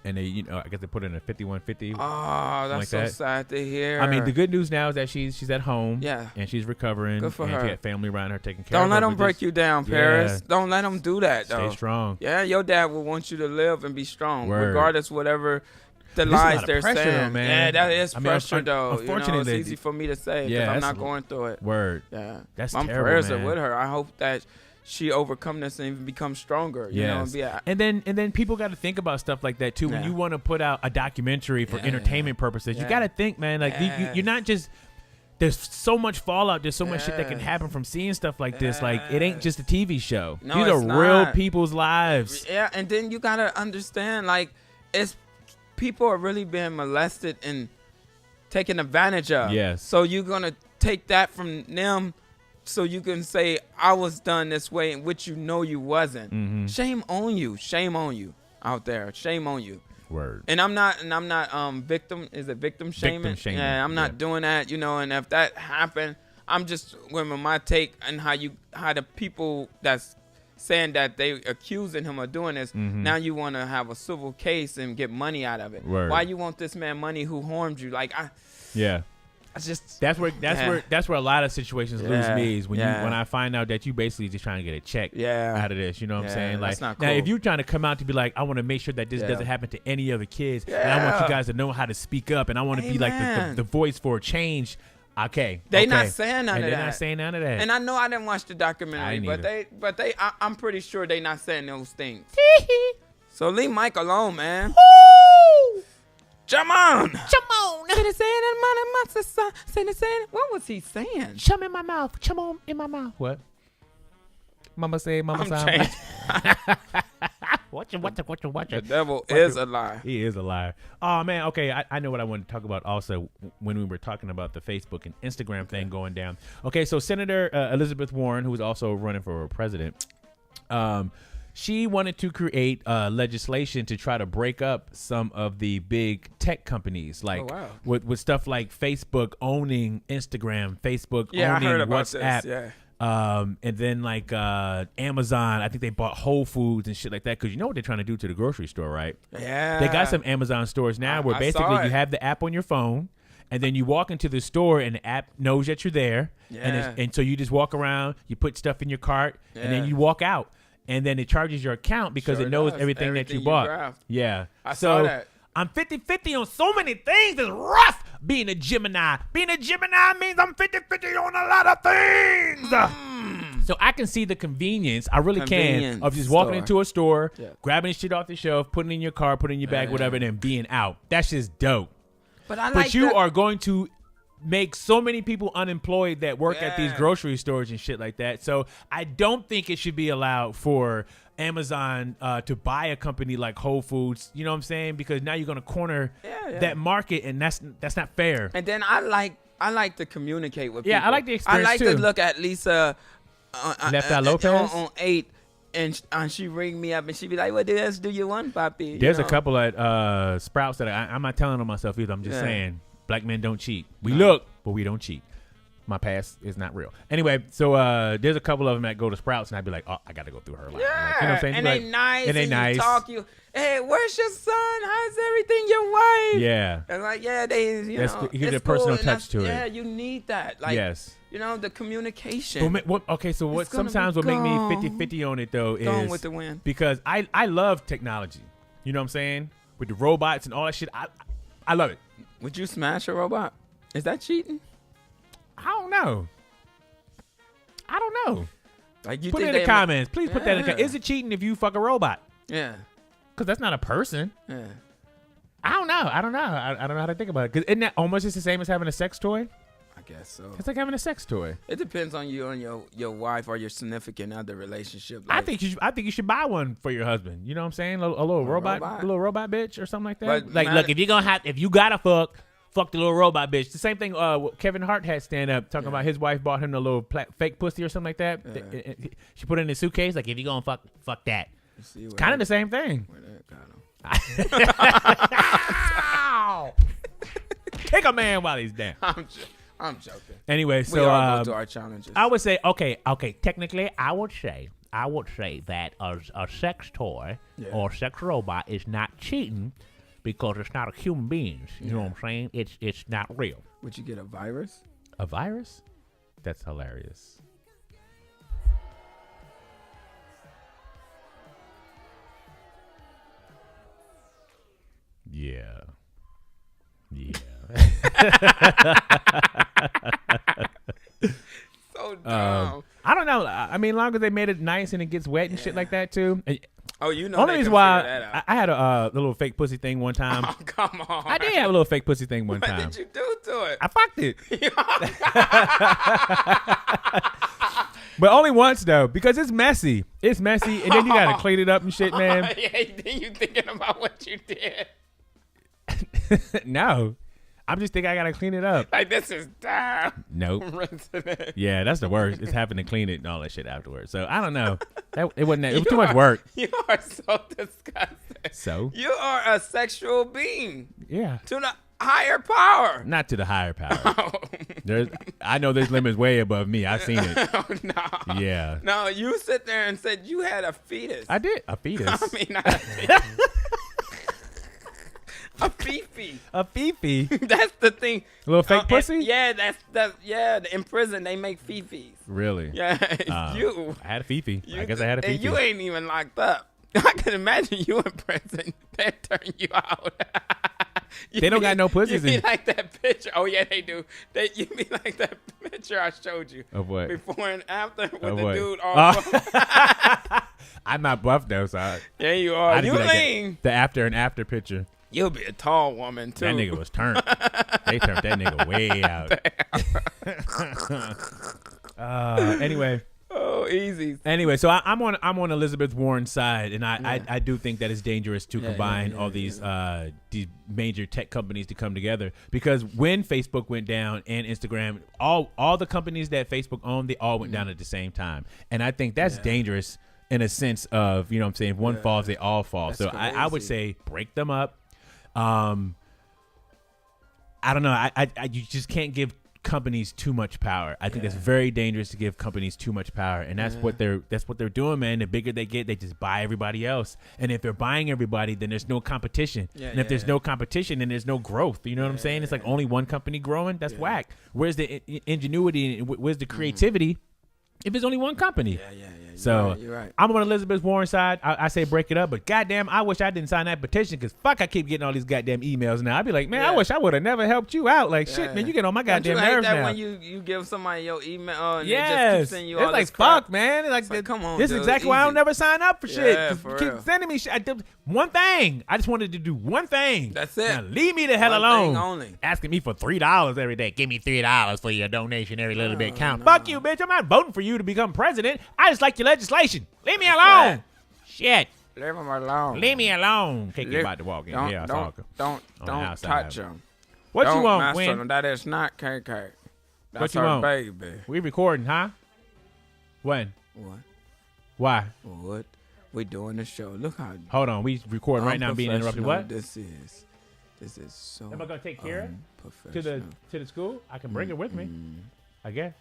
and they I guess they put her in a 5150. Oh, that's like so that. sad to hear. I mean, the good news now is that she's at home. Yeah. And she's recovering. Good for and her. she had family around her taking care Don't of her. let them but break just you down, Yeah. Paris. Don't let them do that, though. Stay strong. Yeah, your dad will want you to live and be strong, Word. regardless whatever the There's a lot lies of they're pressure, saying. though, man. Yeah, that is I mean, pressure, though. unfortunately, it's easy for me to say because Yeah, I'm that's not going through it. Word. Yeah, That's my terrible, prayers man. are with her. I hope that she overcome this and even become stronger. You know, and Yes. be And then people got to think about stuff like that too. When Yeah. you want to put out a documentary for Yeah. entertainment purposes, you Yeah. got to think, man. Like you're not just. There's so much fallout. There's so much shit that can Yes. happen from seeing stuff like this. Like it ain't just a TV show. No, These it's are real not. people's lives. Yeah, and then you gotta understand, like, it's people are really being molested and taken advantage of. Yes. So you're gonna take that from them so you can say I was done this way, in which you know you wasn't. Mm-hmm. Shame on you. Shame on you out there. Shame on you. Word. And I'm not victim. Is it victim shaming? Victim shaming. Yeah, I'm not doing that. You know, and if that happened, I'm just with my take and how the people that's saying that they accusing him of doing this. Now you want to have a civil case and get money out of it. Word. Why you want this man money who harmed you? Like I just that's where a lot of situations lose me is when I find out that you basically just trying to get a check out of this. You know what I'm saying? Like, that's not now cool. if you're trying to come out to be like, I want to make sure that this doesn't happen to any other kids, and I want you guys to know how to speak up, and I want to be like the voice for a change. Okay, they not saying none of that. They're not saying none of that. And I know I didn't watch the documentary, but I'm pretty sure they not saying those things. So leave Mike alone, man. Come on. Chum on. What was he saying? Chum in my mouth. Chum on in my mouth. What? Mama say, Mama say. changed. Watch it. The devil is a lie. He is a liar. Oh, man. Okay, I know what I wanted to talk about also when we were talking about the Facebook and Instagram thing going down. Okay, so Senator Elizabeth Warren, who was also running for president, she wanted to create legislation to try to break up some of the big tech companies, like with stuff like Facebook owning Instagram, Facebook owning I heard about WhatsApp. this. And then like Amazon, I think they bought Whole Foods and shit like that, because you know what they're trying to do to the grocery store, right? Yeah. They got some Amazon stores now where I basically saw it. you have the app on your phone, and then you walk into the store and the app knows that you're there, and so you just walk around, you put stuff in your cart, and then you walk out, and then it charges your account because it knows everything that you bought. I so saw that. I'm 50-50 on so many things. It's rough being a Gemini. Being a Gemini means I'm 50-50 on a lot of things. So I can see the convenience. I really can of just walking into a store, grabbing shit off the shelf, putting it in your car, putting it in your bag, whatever, and then being out. That's just dope. But you are going to make so many people unemployed that work at these grocery stores and shit like that. So I don't think it should be allowed for Amazon to buy a company like Whole Foods. You know what I'm saying? Because now you're going to corner that market, and that's not fair. And then I like to communicate with people. I like the experience I like too. to look at Lisa Left Eye Lopez on 8, and she ring me up and she be like, "What else do you want, Papi?" There's a couple at Sprouts that I'm not telling on myself either. I'm just saying, black men don't cheat. We look, but we don't cheat. My past is not real. Anyway, so there's a couple of them that go to Sprouts, and I'd be like, oh, I got to go through her line. Yeah, like, you know what I'm saying? And like, they nice. And they nice. You talk, hey, where's your son? How's everything? Your wife? Yeah. And like, they, you know, you get a personal touch to it. Yeah, you need that. Like, yes. You know, the communication. So what sometimes what make me 50-50 on it, though, is gone with the wind. Because I love technology. You know what I'm saying? With the robots and all that shit, I love it. Would you smash a robot? Is that cheating? I don't know. Like, you put it think in the comments. Please put that in the comments. Is it cheating if you fuck a robot? Yeah. Because that's not a person. Yeah. I don't know. I don't know how to think about it. Because isn't that almost just the same as having a sex toy? I guess so. It's like having a sex toy. It depends on you and your wife or your significant other relationship. Like, I think you should buy one for your husband. You know what I'm saying? A little robot, a little robot bitch or something like that. But like, look, if you gotta fuck the little robot bitch. The same thing Kevin Hart had stand up talking about his wife bought him the little fake pussy or something like that. Yeah. She put it in his suitcase. Like, if you gonna fuck that. It's kind of the same thing. Kick a man while he's down. I'm joking. Anyway, so we all go to our challenges. I would say okay. Technically, I would say that a sex toy or sex robot is not cheating because it's not a human being. You know what I'm saying? It's not real. Would you get a virus? A virus? That's hilarious. Yeah. So dumb. I don't know. I mean, as long as they made it nice and it gets wet and shit like that too. Oh, you know. Only reason why I had a little fake pussy thing one time. Oh, come on. I did have a little fake pussy thing one time. What did you do to it? I fucked it. But only once though, because it's messy. It's messy, and then you gotta clean it up and shit, man. Yeah, then you thinking about what you did. No, I'm just thinking I gotta clean it up. Like, this is dumb. Nope. Rinsing it. Yeah, that's the worst. It's having to clean it and all that shit afterwards. So I don't know. It wasn't that. It was too much work. You are so disgusting. So You are a sexual being yeah, to the higher power. not to the higher power. Oh, I know there's limits way above me. I've seen it. oh, no. Yeah, No, you sit there and said you had a fetus. I did a fetus. I mean, not a fetus. A fifi. A fifi. That's the thing. A little fake pussy? Yeah, yeah. In prison they make fifis. Really? Yeah, I had a fifi. I guess I had a and fifi. you ain't even locked up. I can imagine you in prison. They turn you out. They don't got no pussies You be in- like that picture. Oh yeah, they do. You be like that picture I showed you. Of what? Before and after with Of the what? dude all. I'm not buff though, so There you are. I'd You be like lean. the after and after picture. You'll be a tall woman too. That nigga was turned. They turned that nigga way out. Anyway. Oh, easy. Anyway, so I'm on Elizabeth Warren's side, and I do think that it's dangerous to combine all these major tech companies to come together, because when Facebook went down and Instagram, all the companies that Facebook owned, they all went down at the same time, and I think that's dangerous in a sense of, you know what I'm saying, if one falls, they all fall. That's so I would say break them up. I don't know. You just can't give companies too much power. I think that's very dangerous to give companies too much power, and that's what they're doing, man. The bigger they get, they just buy everybody else, and if they're buying everybody, then there's no competition, and if there's no competition, then there's no growth. You know what I'm saying? It's like only one company growing. That's whack. Where's the ingenuity and where's the creativity if it's only one company? So You're right. I'm on Elizabeth Warren's side. I say break it up, but goddamn, I wish I didn't sign that petition, because fuck, I keep getting all these goddamn emails now. I'd be like, man, I wish I would have never helped you out. Like shit, man, you get on my Don't you goddamn hate nerves that now. when you give somebody your email and they just Yes, keep sending you it's all like this crap? fuck, man. Like, come on, this is dude, exactly why I don't easy. never sign up for shit. Yeah, 'Cause for you keep real. sending me shit. I did one thing. I just wanted to do one thing. That's it. Now leave me the hell One alone. thing only. Asking me for $3 every day. Give me $3 for your donation. Every little bit count. Fuck you, bitch. I'm not voting for you to become president. I just like your legislation. Leave me alone. right. Shit. Leave them alone. Leave me alone. Take you Leave- about to walk in. Don't, Yeah, don't outside. touch them. What don't you want, mess with Win? 'em. That is not KK. That's you our want? baby. We recording, huh? When? What? Why? What? We doing the show. Look how Hold on. We recording right now. I'm being interrupted. What? This is so. Am I gonna take care to unprofessional. the school? I can bring it with me. I guess.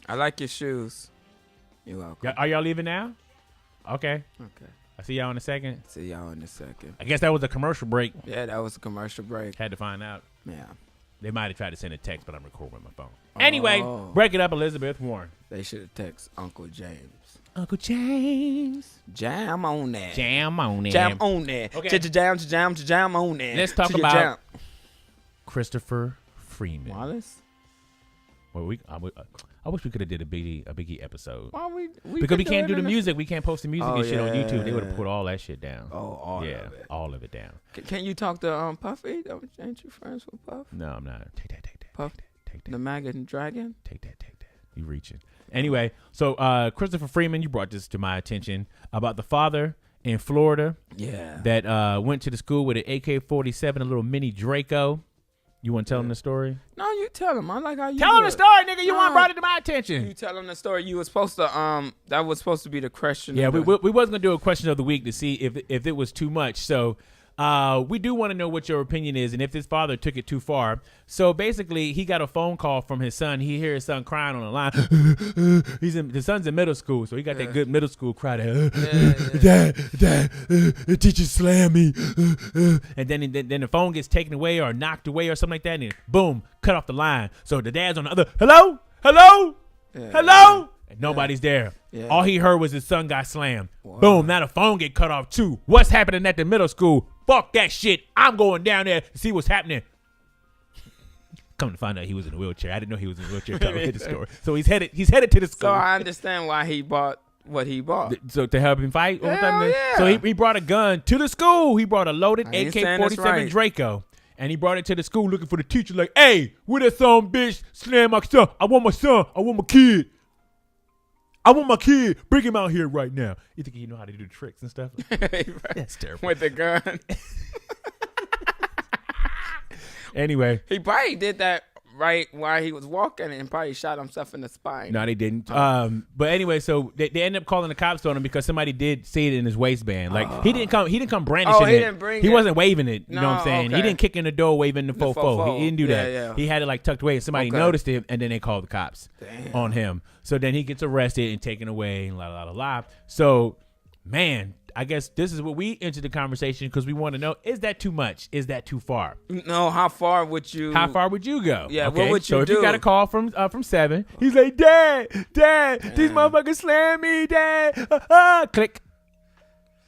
I like your shoes. You're welcome. Are y'all leaving now? Okay. Okay. I see y'all in a second. See y'all in a second. I guess that was a commercial break. Yeah, that was a commercial break. Had to find out. Yeah. They might have tried to send a text, but I'm recording with my phone. Anyway, Oh. break it up, Elizabeth Warren. They should have texted Uncle James. Uncle James. Jam on that. Jam on it. Jam on that. Okay. Jam on that. Let's talk Ch-ch-jam. about Christopher Freeman. Wallace. Well, I wish we could have did a Biggie episode. Why we Because could we can't do it the in a- music. We can't post the music Oh, and shit on YouTube. They would yeah. have put all that shit down. Oh, all yeah, of it. all of it down. Can you talk to Puffy? Ain't you friends with Puff? No, I'm not. Take that. Puff, Take the that. maggot and dragon. Take that. You reaching. Anyway, so Christopher Freeman, you brought this to my attention about the father in Florida Yeah. that went to the school with an AK-47, a little mini Draco. You want to tell him the story? No, you tell him. I like how you Tell do him the it. story, nigga. You No. want brought it to my attention. You tell him the story. You were supposed to that was supposed to be the question. Yeah, of we the- wasn't gonna do a question of the week to see if it was too much. So we do want to know what your opinion is and if his father took it too far. So basically, he got a phone call from his son. He hear his son crying on the line. The son's in middle school, so he got that good middle school cry. Dad, the teacher slammed me. And then the phone gets taken away or knocked away or something like that, and then boom, cut off the line. So the dad's on the other. Hello. And nobody's there. Yeah. All he heard was his son got slammed. Boom, now the phone get cut off too. What's happening at the middle school? Fuck that shit. I'm going down there to see what's happening. Come to find out he was in a wheelchair. I didn't know he was in a wheelchair until I read the story. So he's headed to the school. So I understand why he bought what he bought. So to help him fight? or Hell something? yeah. So he brought a gun to the school. He brought a loaded I ain't saying that's AK-47 right. Draco. And he brought it to the school looking for the teacher like, hey, where that son bitch slam my son? I want my son. I want my kid. I want my kid. Bring him out here right now. You think he know how to do tricks and stuff? That's terrible. With the gun. Anyway. He probably did that right while he was walking and probably shot himself in the spine. No, they didn't. But anyway, so they ended up calling the cops on him because somebody did see it in his waistband. Like he didn't come brandishing he it. didn't bring he it. wasn't waving it. You know what I'm No, saying? okay. He didn't kick in the door waving the fofo. fofo. He didn't do that. Yeah. He had it like tucked away, and somebody Okay. noticed it, and then they called the cops Damn. on him. So then he gets arrested and taken away, and la. So, man, I guess this is what we entered the conversation because we want to know: is that too much? Is that too far? No, how far would you? How far would you go? Yeah, okay? what would you so if do? you got a call from 7, he's like, Dad, these motherfuckers slammed me, Dad. Click.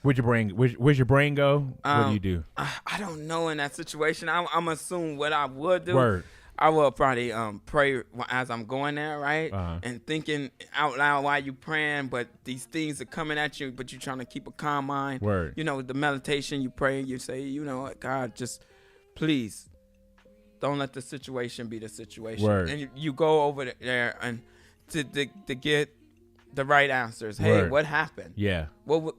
Where's your brain go? What do you do? I don't know in that situation. I'm assuming what I would do. Word. I will probably pray as I'm going there, right? And thinking out loud while you praying, but these things are coming at you, but you're trying to keep a calm mind. Word. You know, the meditation, you pray, you say, you know what, God, just please don't let the situation be the situation. Word. And you go over there and to get the right answers. Hey, Word. what happened? Yeah. Well,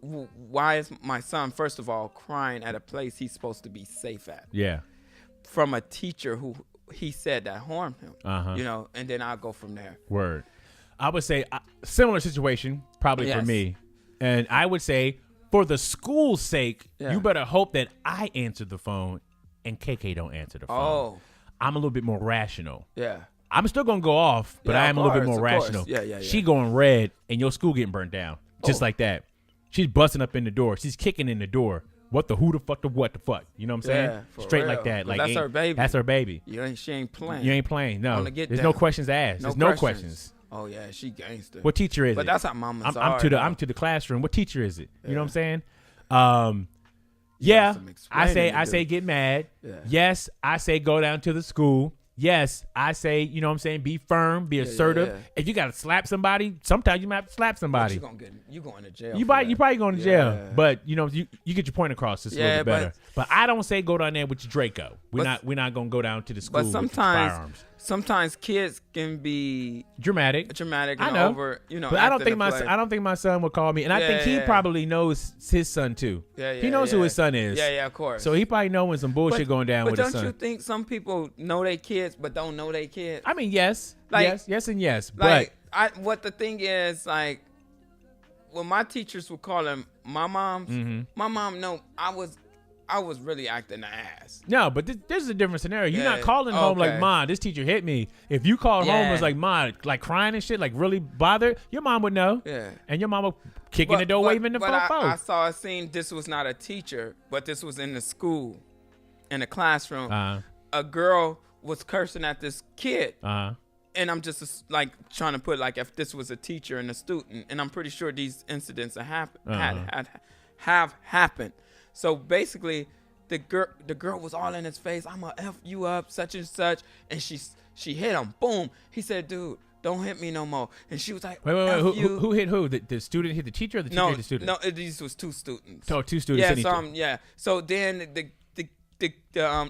why is my son, first of all, crying at a place he's supposed to be safe at? Yeah. From a teacher who he said that harmed him. Uh-huh. You know, and then I'll go from there. Word. I would say similar situation probably for Yes. me. And I would say for the school's sake, Yeah. you better hope that I answer the phone and KK don't answer the phone. Oh, I'm a little bit more rational. yeah. I'm still going to go off, but Yeah, I of am a little bit course, more of course. rational. Yeah. She going red and your school getting burnt down. Just like that. She's busting up in the door. She's kicking in the door. What the who the fuck the what the fuck? You know what I'm saying? Yeah, for Straight real. like that. 'Cause Like that's her baby. That's her baby. She ain't playing. You ain't playing. No. On the get There's down. no questions asked. There's no questions. Oh yeah, she gangster. What teacher is But it? that's how mamas I'm are. to the classroom. What teacher is it? You know what I'm saying? got Yeah, some I say explaining to do. get mad. Yeah. Yes, I say go down to the school. Yes, I say, you know what I'm saying, be firm, be assertive. yeah. If you got to slap somebody, sometimes you might have to slap But somebody. you going to jail. You for probably going to jail, Yeah. but you know you get your point across just a little Yeah, bit better. But I don't say go down there with your Draco. We're not gonna go down to the school But with sometimes, firearms. kids can be Dramatic. dramatic I and know. over. You know, But I don't acting think a play. I don't think my son would call me, and I think he Yeah. probably knows his son too. Yeah, he knows who his son is. Yeah, of course. So he probably know when some bullshit going down but with his don't son. you think some people know their kids but don't know their kids? I mean, yes, Like- yes, and yes. Like, But what the thing is, like, when my teachers would call them my moms, Mm-hmm. my mom know I was really acting the ass. no, but this is a different scenario. You're not Yeah, calling home like, okay. "Ma, this teacher hit me." If you called home Yeah. as like, "Ma," like crying and shit, like really bothered, your mom would know. Yeah. And your mom would kick in the door, waving the but phone. I saw a scene. This was not a teacher, but this was in the school, in the classroom. A girl was cursing at this kid. And I'm just like trying to put like if this was a teacher and a student, and I'm pretty sure these incidents have happened. So basically, the girl was all in his face. I'm gonna f you up, such and such, and she hit him. Boom. He said, "Dude, don't hit me no more." And she was like, Wait. F you. Who hit who? The student hit the teacher, or the teacher hit the student? No, these was two students. Oh, two students. Yeah, hit each so other. so then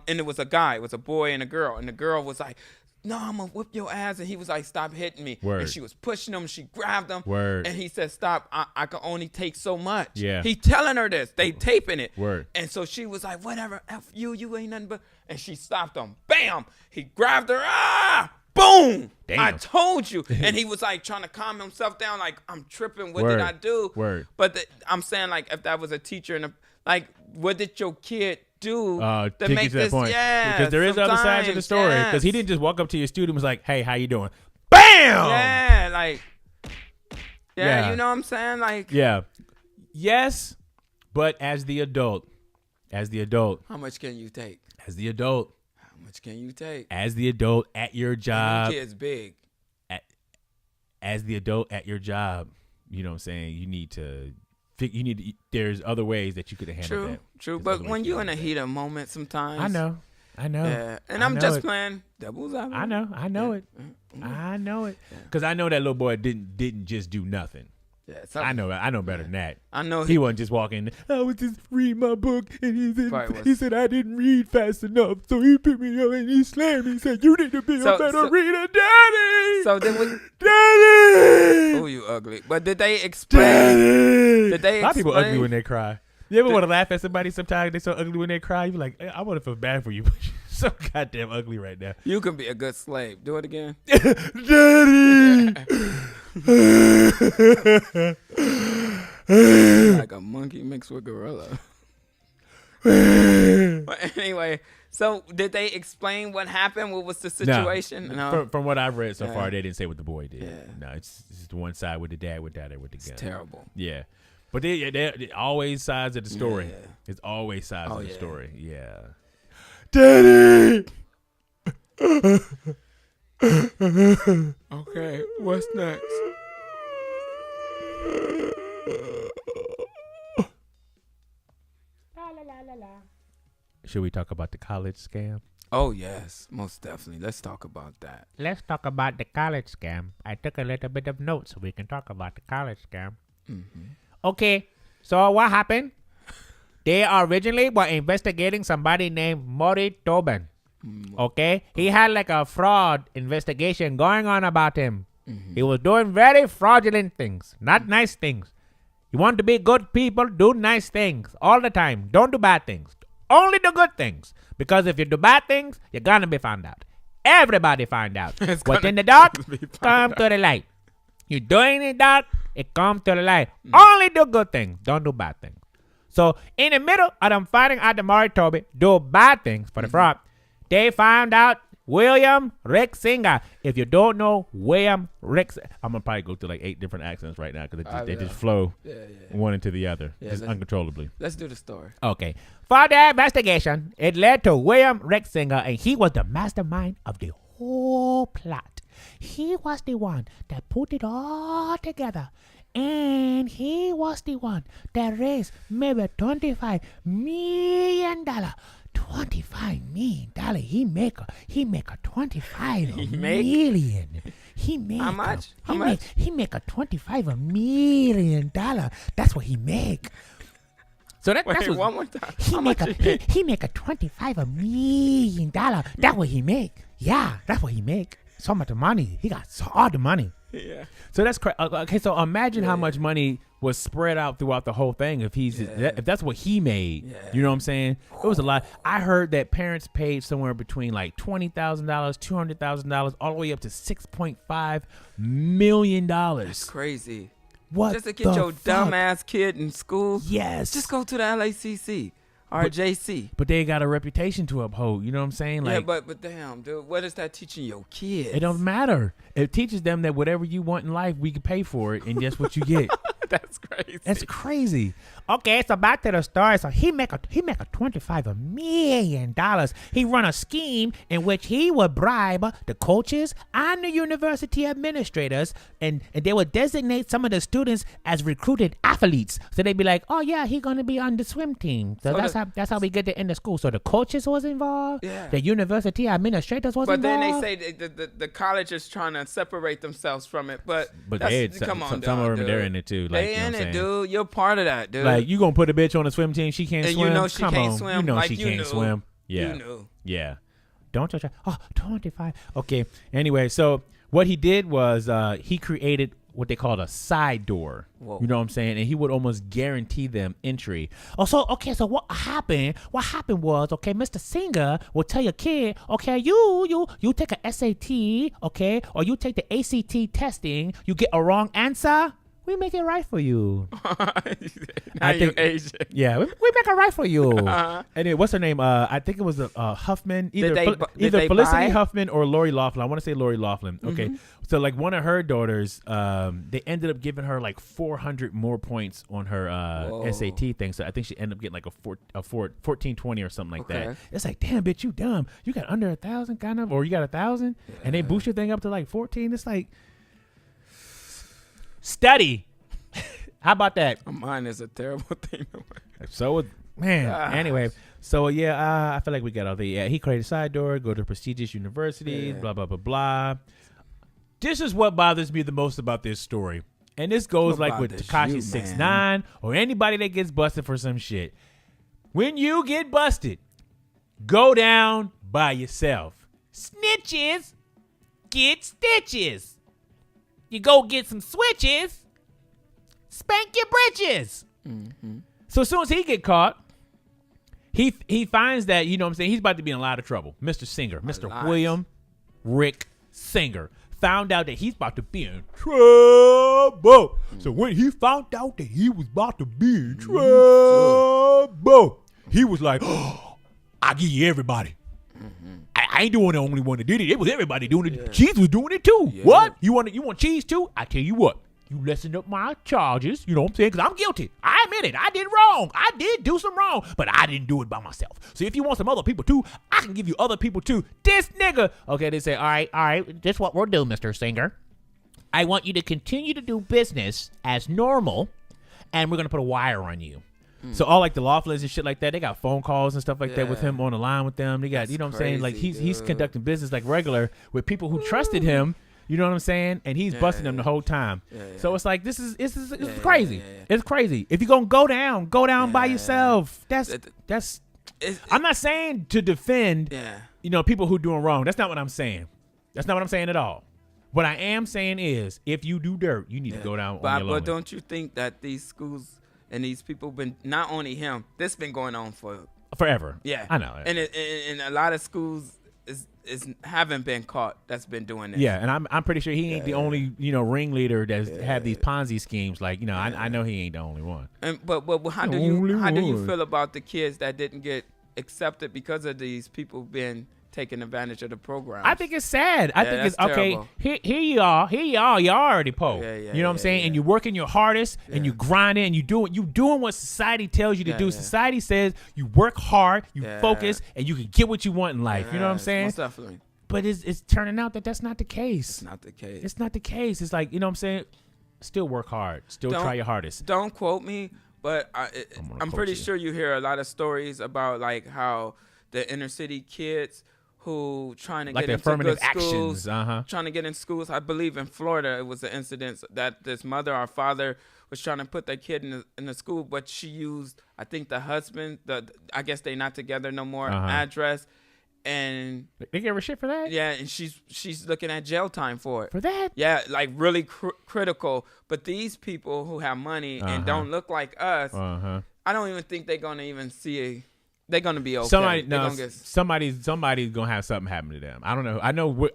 and it was a guy, it was a boy and a girl, and the girl was like, "No, I'm gonna whip your ass," and he was like, "Stop hitting me." Word. And she was pushing him, she grabbed him. Word. And he said, "Stop, I can only take so much." Yeah. He telling her this, they taping it. Word. And so she was like, "Whatever, F you ain't nothing but," and she stopped him. Bam! He grabbed her. Boom! Damn. I told you. And he was like trying to calm himself down, like, I'm tripping. What Word. did I do? Word. But I'm saying, like, if that was a teacher and like, what did your kid do To to get make to that this? point. Yeah, Because there is other sides of the sometimes, story. Because he yes. didn't just walk up to your student and was like, "Hey, how you doing?" Bam! Yeah, like, Yeah. you know what I'm saying? Like, Yeah. Yes, but as the adult, how much can you take? How much can you take? At your job, Kid's big. as the adult at your job, you know what I'm saying? You need to there's other ways that you could have handled that. True. There's But other ways when you you're could in a handle heat of moment sometimes. I know. Yeah. And I I'm know just it. playing devil's advocate. I know it. I know it. Because I know that little boy didn't just do nothing. Yeah, I know better than that. I know He wasn't just walking. I was just reading my book, and Probably he was. said I didn't read fast enough, so he picked me up and he slammed me. He said, "You need to be So- a better so- reader, Daddy." So then Daddy. oh, you ugly. But did they explain? Daddy. Did they A lot of people ugly explain- when they cry. You ever want to laugh at somebody sometimes they so ugly when they cry? You be like, I want to feel bad for you. so goddamn ugly right now. You can be a good slave. Do it again. Daddy. Like a monkey mixed with gorilla. But anyway, so did they explain what happened? What was the situation? No. From what I've read so far, they didn't say what the boy did. Yeah. No, it's just one side with the dad, with the with the gun. It's terrible. Yeah. But they always sides of the story. Yeah. It's always sides of the yeah. story. Yeah. Daddy. Okay, what's next? Should we talk about the college scam? Oh, yes, most definitely. Let's talk about that. Let's talk about the college scam. I took a little bit of notes so we can talk about the college scam. Okay, so what happened? They originally were investigating somebody named Maury Tobin. Okay, he had like a fraud investigation going on about him. He was doing very fraudulent things, not nice things. You want to be good people, do nice things all the time. Don't do bad things. Only do good things. Because if you do bad things, you're gonna be found out. Everybody find out. What's in the dark, come to the light. You're doing it dark, it comes to the light. Only do good things. Don't do bad things. So in the middle of them finding out the Maury Tobin do bad things for the fraud, they found out William Rick Singer. If you don't know William Rick, I'm gonna probably go through like 8 different accents right now because they just flow one into the other just uncontrollably. Let's do the story. Okay. For the investigation, it led to William Rick Singer, and he was the mastermind of the whole plot. He was the one that put it all together. And he was the one that raised maybe $25 million. $25 million. He make a $25 million. He make How much? He make a $25 million. That's what he make. So that's Wait, what one more time. he make a $25 million. That's what he make. Yeah, that's what he make. So much money. He got all the money. Yeah. So that's crazy. Okay, so imagine how much money was spread out throughout the whole thing. If if that's what he made, you know what I'm saying? It was a lot. I heard that parents paid somewhere between like $20,000, $200,000, all the way up to $6.5 million. That's crazy. What? Just to get your dumb ass kid in school. Yes. Just go to the LACC or JC. But they got a reputation to uphold. You know what I'm saying? Like, Yeah, but damn, dude, what is that teaching your kids? it don't matter. It teaches them that whatever you want in life, we can pay for it, and guess what you get? That's crazy. That's crazy. Okay, so back to the story. So he make a $25 million. He run a scheme in which he would bribe the coaches and the university administrators, and they would designate some of the students as recruited athletes. So they'd be like, "Oh yeah, he's gonna be on the swim team." So, that's how we get to end the school. So the coaches was involved. Yeah. The university administrators was But then involved. they say the college is trying to separate themselves from it. But come on, some of them dude. they're in it too. Like, They you know in what I'm it, saying? dude. You're part of that, dude. Like, you gonna put a bitch on a swim team? She can't And swim. you know she Come can't on. swim. You know Like, she you can't knew. swim. Yeah. You knew. Yeah. Don't touch that. Oh, 25. Okay. Anyway, so what he did was he created what they called a side door. Whoa. You know what I'm saying? And he would almost guarantee them entry. Oh, so what happened? What happened was, okay, Mr. Singer will tell your kid, okay, you take a SAT, okay, or you take the ACT testing, you get a wrong answer, we make it right for you. Now you Asian. Yeah, we make it right for you. And what's her name? I think it was Huffman. Either Did they Felicity buy? Huffman or Lori Loughlin. I want to say Lori Loughlin. Okay, so like one of her daughters, they ended up giving her like 400 more points on her SAT thing. So I think she ended up getting like a 1420 or something like that. It's like, damn, bitch, you dumb. You got under 1,000 kind of, or you got 1,000, and they boost your thing up to like 14. It's like, study. How about that? Mine is a terrible thing. So, anyway, so yeah, I feel like we got all the, he created a side door, go to prestigious universities, blah, blah, blah, blah. This is what bothers me the most about this story. And this goes like with Tekashi 6ix9ine or anybody that gets busted for some shit. When you get busted, go down by yourself. Snitches get stitches. You go get some switches, spank your britches. So as soon as he get caught, he finds that, you know what I'm saying, he's about to be in a lot of trouble. Mr. Singer, Mr. William Rick Singer, found out that he's about to be in trouble. So when he found out that he was about to be in trouble, he was like, oh, I give you everybody. I ain't doing the only one that did it. It was everybody doing it. Cheese was doing it too. What? You want cheese too? I tell you what. You lessen up my charges, you know what I'm saying? Because I'm guilty. I admit it. I did wrong. I did do some wrong, but I didn't do it by myself. So if you want some other people too, I can give you other people too. This nigga. Okay, they say, all right. This is what we'll do, Mr. Singer. I want you to continue to do business as normal, and we're going to put a wire on you. So all like the Laughlins and shit like that, they got phone calls and stuff like that with him on the line with them. They got, That's you know what I'm crazy, saying? Like he's conducting business like regular with people who trusted him. You know what I'm saying? And he's busting them the whole time. So it's like this is crazy. It's crazy. If you're gonna go down by yourself. That's. I'm not saying to defend. You know, people who doing wrong. That's not what I'm saying. That's not what I'm saying at all. What I am saying is, if you do dirt, you need to go down. on your But don't you think that these schools and these people been, not only him, this been going on for forever? Yeah, I know. And a lot of schools haven't been caught that's been doing this. Yeah, and I'm pretty sure he ain't the only, you know, ringleader that's have these Ponzi schemes. Like, you know, I know he ain't the only one. And but how do you feel about the kids that didn't get accepted because of these people being taking advantage of the program? I think it's sad. I think it's okay. Here you are. Y'all already po. You know what I'm saying? And you're working your hardest and you grinding and you doing what society tells you to do. Society says you work hard, you focus, and you can get what you want in life. You know what I'm saying? Most definitely. But it's turning out that that's not the case. It's not the case. It's not the case. It's like, you know what I'm saying? Still work hard. Still try your hardest. Don't quote me, but I'm pretty sure you hear a lot of stories about like how the inner city kids who trying to like get into affirmative good schools, actions, trying to get in schools. I believe in Florida, it was an incident that this mother or father was trying to put their kid in the school, but she used, I think, the husband, I guess they not together no more, address, and they give her shit for that. Yeah, and she's looking at jail time for it. For that? Yeah, like really critical. But these people who have money and don't look like us, I don't even think they're gonna even see. They're gonna be okay. Somebody's gonna have something happen to them. I don't know.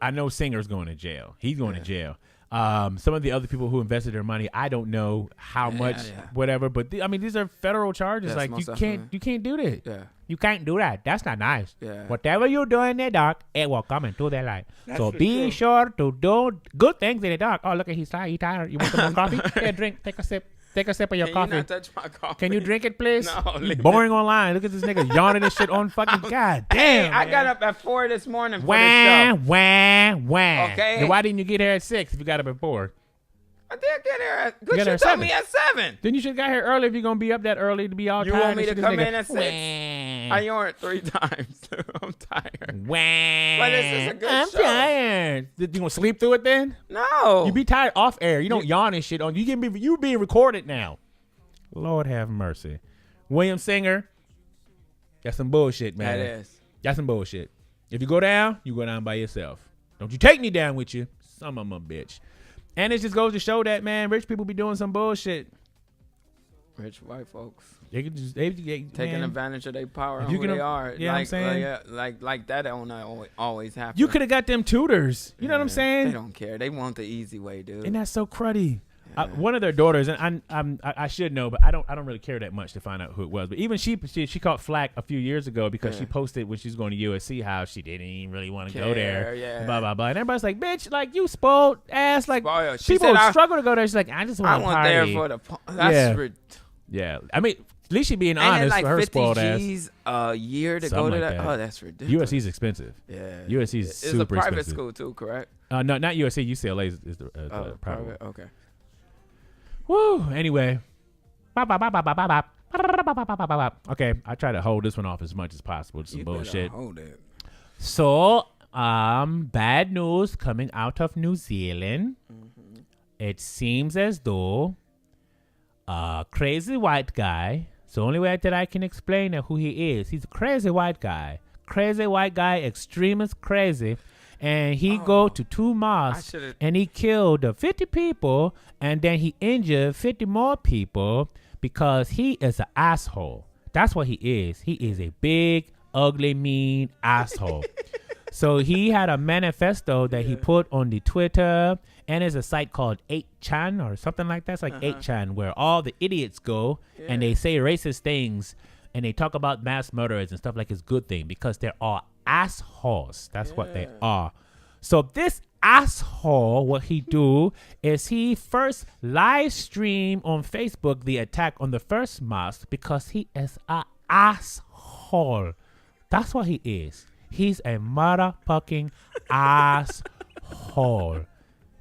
I know Singer's going to jail. He's going to jail. Some of the other people who invested their money, I don't know how much, whatever. But I mean, these are federal charges. Like you can't do that. Yeah. You can't do that. That's not nice. Yeah. Whatever you do in the dark, it will come into the light. So be sure to do good things in the dark. Oh, look at he's tired. You want some more coffee? Here, drink. Take a sip. Take a sip of your coffee. Can you not touch my coffee? Can you drink it, please? No. Boring online. Look at this nigga yawning this shit on fucking God damn. I got up at 4 this morning for Wah, the show. wah. Okay. Then why didn't you get here at 6 if you got up at 4? I did get here at. Good, You got you here at told 7. me at 7. Then you should have got here early if you're gonna be up that early to be all You tired. want me and to shit. come This in at 6? nigga, I yawned 3 times. I'm tired. Wah. But this is a good I'm show. tired. You gonna sleep through it then? No. You be tired off air. You don't yawn and shit on. You being recorded now. Lord have mercy. William Singer. That's some bullshit, man. That is. That's some bullshit. If you go down by yourself. Don't you take me down with you. Some of them a bitch. And it just goes to show that, man, rich people be doing some bullshit. Rich white folks. They can just Taking advantage of their power and you who can- they are. yeah, I'm saying. Like that don't always happen. You could have got them tutors. You know what I'm saying? They don't care. They want the easy way, dude. And that's so cruddy. One of their daughters, and I should know, but I don't really care that much to find out who it was. But even she caught flack a few years ago because she posted when she was going to USC how she didn't even really want to go there. Yeah. Blah blah blah. And everybody's like, "Bitch, like you spoiled ass." Like Spoiled. She people said, struggle to go there. She's like, "I just want to party." there for the. That's Yeah, I mean, at least she being and honest. like For her 50 spoiled ass. G's a year to Something go to like that. that. Oh, that's ridiculous. USC's expensive. Yeah. USC's It's super a private expensive. school too, correct? No, not USC. UCLA is the private one. Okay. Woo. Anyway. Okay, I try to hold this one off as much as possible. Some You bullshit. better hold it. So, bad news coming out of New Zealand. It seems as though a crazy white guy. It's the only way that I can explain who he is. He's a crazy white guy. Crazy white guy, extremist crazy. And he go to 2 mosques and he killed 50 people and then he injured 50 more people because he is an asshole. That's what he is. He is a big, ugly, mean asshole. So he had a manifesto that he put on the Twitter, and there's a site called 8chan or something like that. It's like 8chan, where all the idiots go and they say racist things, and they talk about mass murderers and stuff like it's a good thing because they're all assholes. That's what they are. So this asshole, what he do is he first live stream on Facebook the attack on the first mosque because he is a asshole. That's what he is. He's a motherfucking asshole.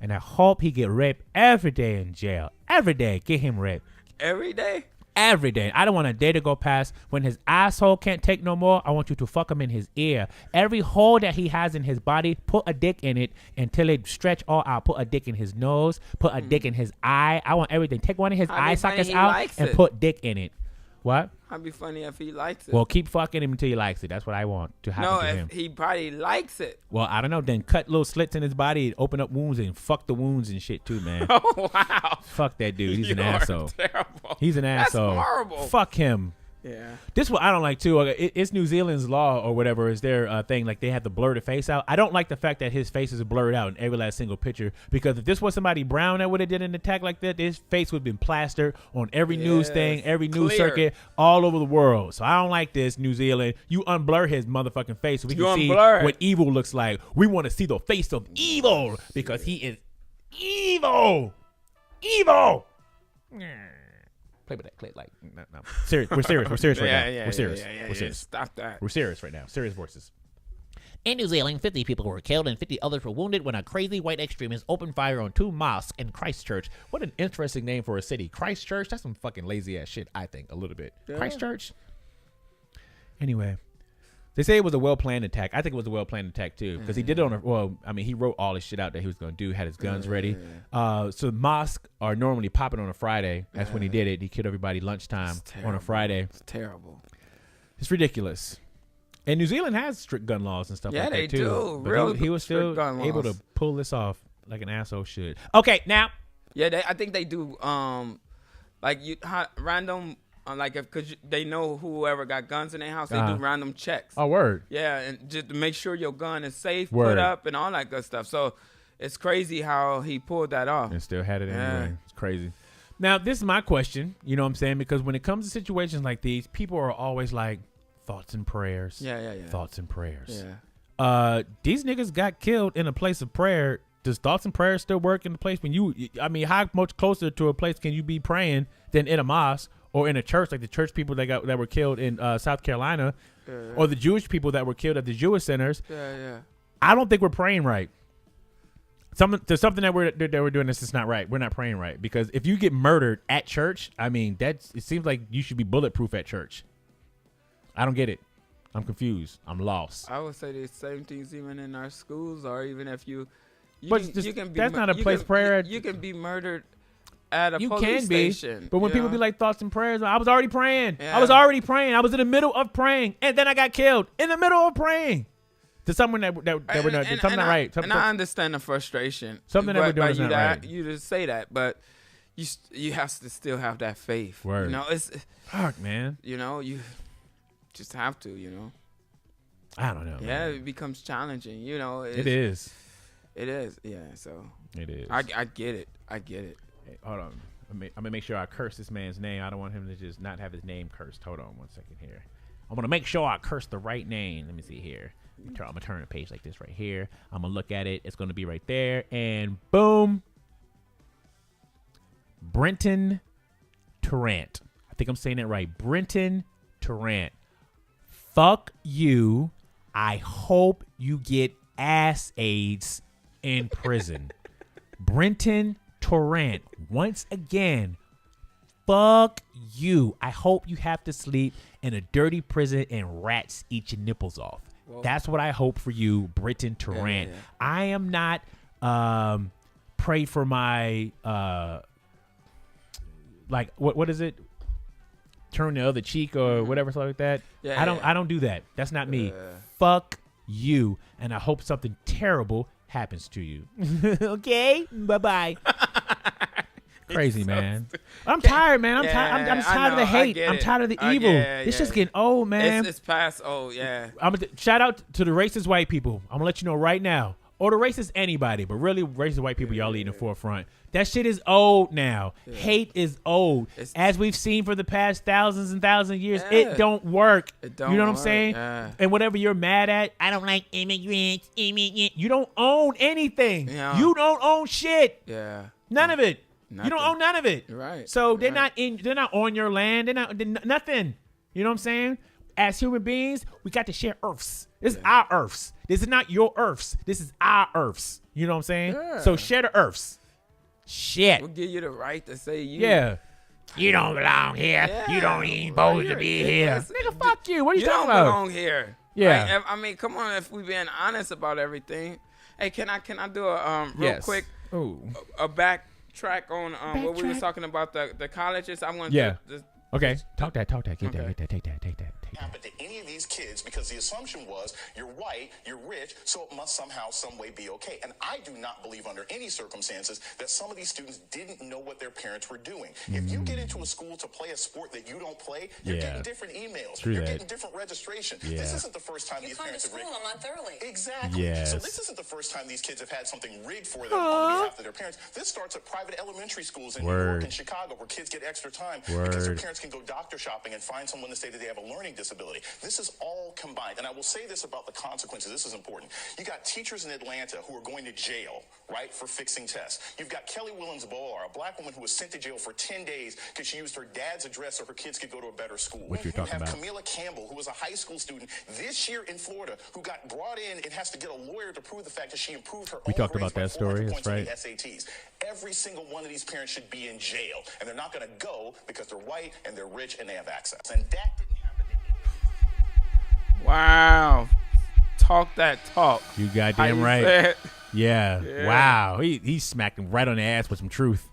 And I hope he get raped every day in jail. Every day, get him raped. Every day? Every day. I don't want a day to go past when his asshole can't take no more. I want you to fuck him in his ear. Every hole that he has in his body, put a dick in it until it stretch all out. Put a dick in his nose. Put a dick in his eye. I want everything. Take one of his eye sockets out and put dick in it. What? That'd be funny if he likes it. Well, keep fucking him until he likes it. That's what I want to happen to him. No, if he probably likes it. Well, I don't know. Then cut little slits in his body, open up wounds, and fuck the wounds and shit too, man. Oh, wow. Fuck that dude. He's an asshole. Terrible. He's an asshole. That's horrible. Fuck him. Yeah. This what I don't like too. It's New Zealand's law or whatever is their thing. Like they have to blur the face out. I don't like the fact that his face is blurred out in every last single picture because if this was somebody brown that would have did an attack like that, his face would have been plastered on every news thing, every news circuit all over the world. So I don't like this, New Zealand. You unblur his motherfucking face so we can see what evil looks like. We want to see the face of evil because he is evil. Evil. Play with that clip like no. Serious. We're serious. We're serious right now. We're serious. We're serious. Stop that. We're serious right now. Serious voices. In New Zealand, 50 people were killed and 50 others were wounded when a crazy white extremist opened fire on 2 mosques in Christchurch. What an interesting name for a city. Christchurch? That's some fucking lazy ass shit, I think, a little bit. Yeah. Christchurch? Anyway. They say it was a well-planned attack. I think it was a well-planned attack, too, because he did it on he wrote all his shit out that he was going to do, had his guns ready. So mosques are normally popping on a Friday. That's when he did it. He killed everybody lunchtime on a Friday. It's terrible. It's ridiculous. And New Zealand has strict gun laws and stuff like that, too. Yeah, they do. But he was still able to pull this off like an asshole should. Okay, now. Yeah, I think they do. Random. Like because they know whoever got guns in their house, they do random checks. Oh, word. Yeah, and just to make sure your gun is safe, put up, and all that good stuff. So it's crazy how he pulled that off. And still had it anyway. It's crazy. Now, this is my question. You know what I'm saying? Because when it comes to situations like these, people are always like, thoughts and prayers. Yeah. Thoughts and prayers. Yeah. These niggas got killed in a place of prayer. Does thoughts and prayers still work in the place when how much closer to a place can you be praying than in a mosque? Or in a church, like the church people that were killed in South Carolina, or the Jewish people that were killed at the Jewish centers. I don't think we're praying right. There's something that we're doing this is not right. We're not praying right because if you get murdered at church, I mean it seems like you should be bulletproof at church. I don't get it. I'm confused. I'm lost. I would say the same things even in our schools, or even if you can be. That's not a place prayer. You can be murdered. At a you police can be, station, but when people be like thoughts and prayers, I was already praying. Yeah. I was already praying. I was in the middle of praying, and then I got killed in the middle of praying. To someone that we're not something not right. And I understand the frustration. Something that we're doing is not right. You just say that, but you have to still have that faith. Word. You know, it's fuck, man. You know, you just have to. You know. I don't know. Yeah, man. it becomes challenging. You know, it is. It is. Yeah. So it is. I get it. I get it. Hey, hold on. I'm gonna make sure I curse this man's name. I don't want him to just not have his name cursed. Hold on 1 second here. I'm gonna make sure I curse the right name. Let me see here. I'm gonna turn a page like this right here. I'm gonna look at it. It's gonna be right there, and boom. Brenton Tarrant. I think I'm saying it right. Brenton Tarrant. Fuck you. I hope you get ass AIDS in prison. Brenton Tarrant, once again, fuck you. I hope you have to sleep in a dirty prison and rats eat your nipples off. Whoa. That's what I hope for you, Brenton Tarrant. Yeah. I am not pray for my what is it? Turn the other cheek or whatever, something like that. Yeah, I don't do that. That's not me. Fuck you. And I hope something terrible happens to you. Okay? Bye-bye. Crazy, man. I'm tired, man. I'm tired. I'm just tired of the hate. I'm tired of the evil. It's just getting old, man. It's past old, yeah. Shout out to the racist white people. I'm gonna let you know right now. Or the racist anybody, but really racist white people, y'all lead in the forefront. That shit is old now. Yeah. Hate is old. As we've seen for the past thousands and thousands of years, it don't work. You know what I'm saying? Yeah. And whatever you're mad at, I don't like immigrants. You don't own anything. Yeah. You don't own shit. Yeah. None of it. Nothing. You don't own none of it. Right. So they're not on your land. They're nothing. You know what I'm saying? As human beings, we got to share earths. This is our earths. This is not your earths. This is our earths. You know what I'm saying? Yeah. So share the earths. Shit. We'll give you the right to say you. Yeah. You don't belong here. Yeah. You don't even supposed to be here. Nigga, fuck you. What are you talking about? You don't belong here. Yeah. Like, I mean, come on. If we being honest about everything. Hey, can I do a real quick a backtrack on what we was talking about the colleges? I want to Okay. Talk that. Get that. Take that. Happen to any of these kids because the assumption was you're white, you're rich, so it must somehow, some way be okay. And I do not believe under any circumstances that some of these students didn't know what their parents were doing. If you get into a school to play a sport that you don't play, you're getting different emails. You're getting different registration. This isn't the first time these parents have rigged. You come to school a month early. Exactly. Yes. So this isn't the first time these kids have had something rigged for them on behalf of their parents. This starts at private elementary schools in New York and Chicago where kids get extra time because their parents can go doctor shopping and find someone to say that they have a learning disability. This is all combined. And I will say this about the consequences. This is important. You got teachers in Atlanta who are going to jail, right, for fixing tests. You've got Kelly Willens-Boar, a black woman who was sent to jail for 10 days because she used her dad's address so her kids could go to a better school. What you're talking about. Camila Campbell, who was a high school student this year in Florida, who got brought in and has to get a lawyer to prove the fact that she improved her own talked grades about that story. That's right. The SATs. Every single one of these parents should be in jail, and they're not going to go because they're white and they're rich and they have access. And that didn't happen. Wow. Talk that talk. You goddamn right. Yeah. Wow. He smacked him right on the ass with some truth.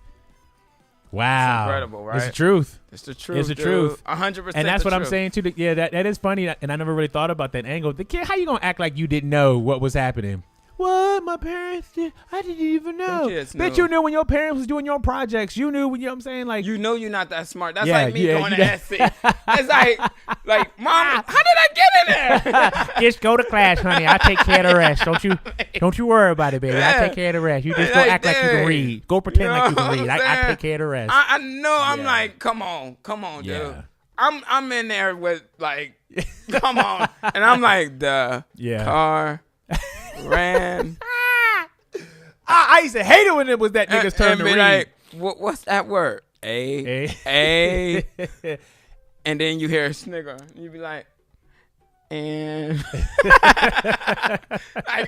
Wow. It's incredible, right? It's the truth. It's the truth. It's the truth. 100%. And that's what I'm saying too. That is funny. And I never really thought about that angle. The kid, how you gonna act like you didn't know what was happening? What? My parents did? I didn't even know. Bet you knew when your parents was doing your projects. You knew, you know what I'm saying? Like, you know you're not that smart. That's like me going to SC. It's like, Mom, how did I get in there? Just go to class, honey. I take care of the rest. Don't you worry about it, baby. I take care of the rest. You just go act like you can read. Go pretend like you can read. I take care of the rest. I know. I'm like, come on, dude. I'm in there with like, come on, and I'm like the car. Ran. I used to hate it when it was that nigga's turn to read. Like, what's that word? A. And then you hear a snigger. You be like, and.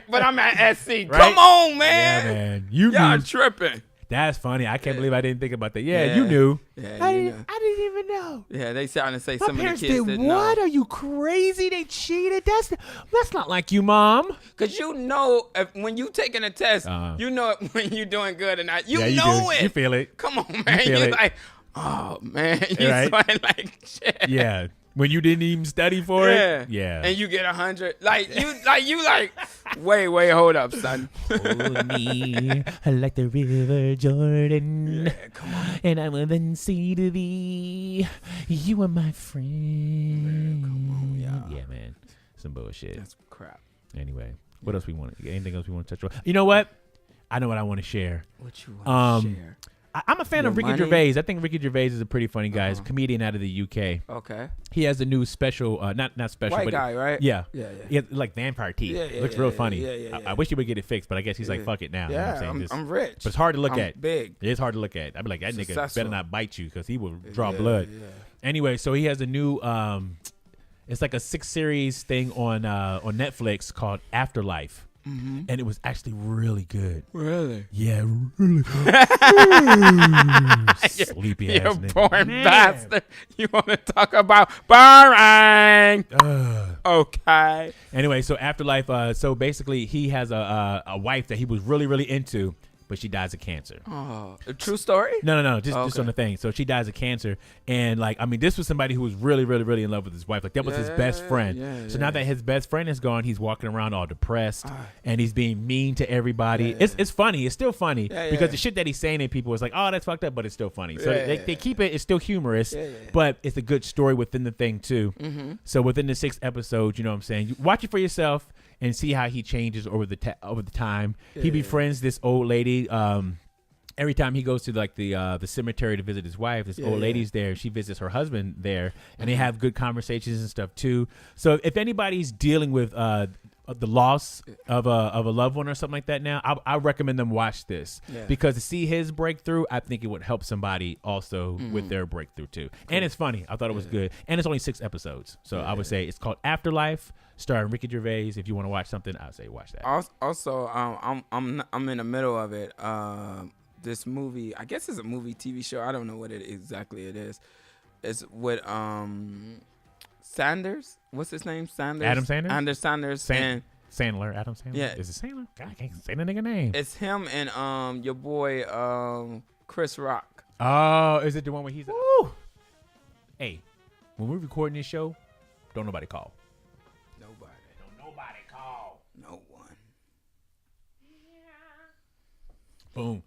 But I'm at SC. Right? Come on, man. Yeah, man. Y'all tripping. That's funny. I can't believe I didn't think about that. Yeah, you knew. Yeah, I didn't even know. Yeah, they sound to say My some of the parents kids did didn't what? know. Are you crazy? They cheated? That's not like you, Mom. Because you know when you taking a test, you know when you're doing good or not. You know it. You feel it. Come on, man. You're like, oh, man. You're like shit. Yeah. When you didn't even study for it? Yeah. And you get 100. Like, wait, hold up, son. Hold me like the river Jordan. Yeah, come on. And I will then say to thee, you are my friend. Man, come on, y'all. Yeah, man. Some bullshit. That's crap. Anyway, what else we want? Anything else we want to touch on? You know what? I know what I want to share. What you want to share? I'm a fan of Ricky Gervais. I think Ricky Gervais is a pretty funny guy. He's a comedian out of the UK. Okay. He has a new special, not special, white but guy, right? Yeah. Yeah. He has like vampire teeth. Looks real funny. Yeah. I wish he would get it fixed, but I guess he's like, fuck it now. Yeah, you know what I'm rich. But it's hard to look I'm at. Big. It is hard to look at. I'd be like, that nigga better not bite you because he will draw Yeah, blood. yeah. Anyway, so he has a new, it's like a 6-series thing on Netflix called Afterlife. Mm-hmm. And it was actually really good. Really? Yeah, really good. Sleepy ass nigga. You born bastard. You want to talk about boring? Okay. Anyway, so Afterlife. So basically, he has a wife that he was really, really into, but she dies of cancer. Oh, a true story? No, just on the thing. So she dies of cancer, and like, I mean, this was somebody who was really, really, really in love with his wife. Like that was his best friend. So now that his best friend is gone, he's walking around all depressed, and he's being mean to everybody. It's funny. It's still funny because the shit that he's saying to people is like, oh, that's fucked up, but it's still funny. So they keep it. It's still humorous, but it's a good story within the thing too. So within the 6 episodes, you know what I'm saying, you watch it for yourself and see how he changes over the time. He befriends this old lady. Every time he goes to like the cemetery to visit his wife, this old lady's there. She visits her husband there, and they have good conversations and stuff too. So if anybody's dealing with the loss of a loved one or something like that now, I recommend them watch this because to see his breakthrough, I think it would help somebody also with their breakthrough too. Cool. And it's funny. I thought it was good, and it's only 6 episodes, so I would say it's called Afterlife, starring Ricky Gervais. If you want to watch something, I'd say watch that. Also, I'm in the middle of it. This movie, I guess it's a movie TV show. I don't know what exactly it is. It's with Sanders. What's his name? Sanders. Adam Sanders. Anders Sanders and Sandler. Adam Sandler. Yeah. Is it Sandler? God, I can't say the nigga name. it's him and your boy Chris Rock. Oh, is it the one where he's? Woo! Hey, when we're recording this show, don't nobody call. Nobody. Don't nobody call. No one. Boom.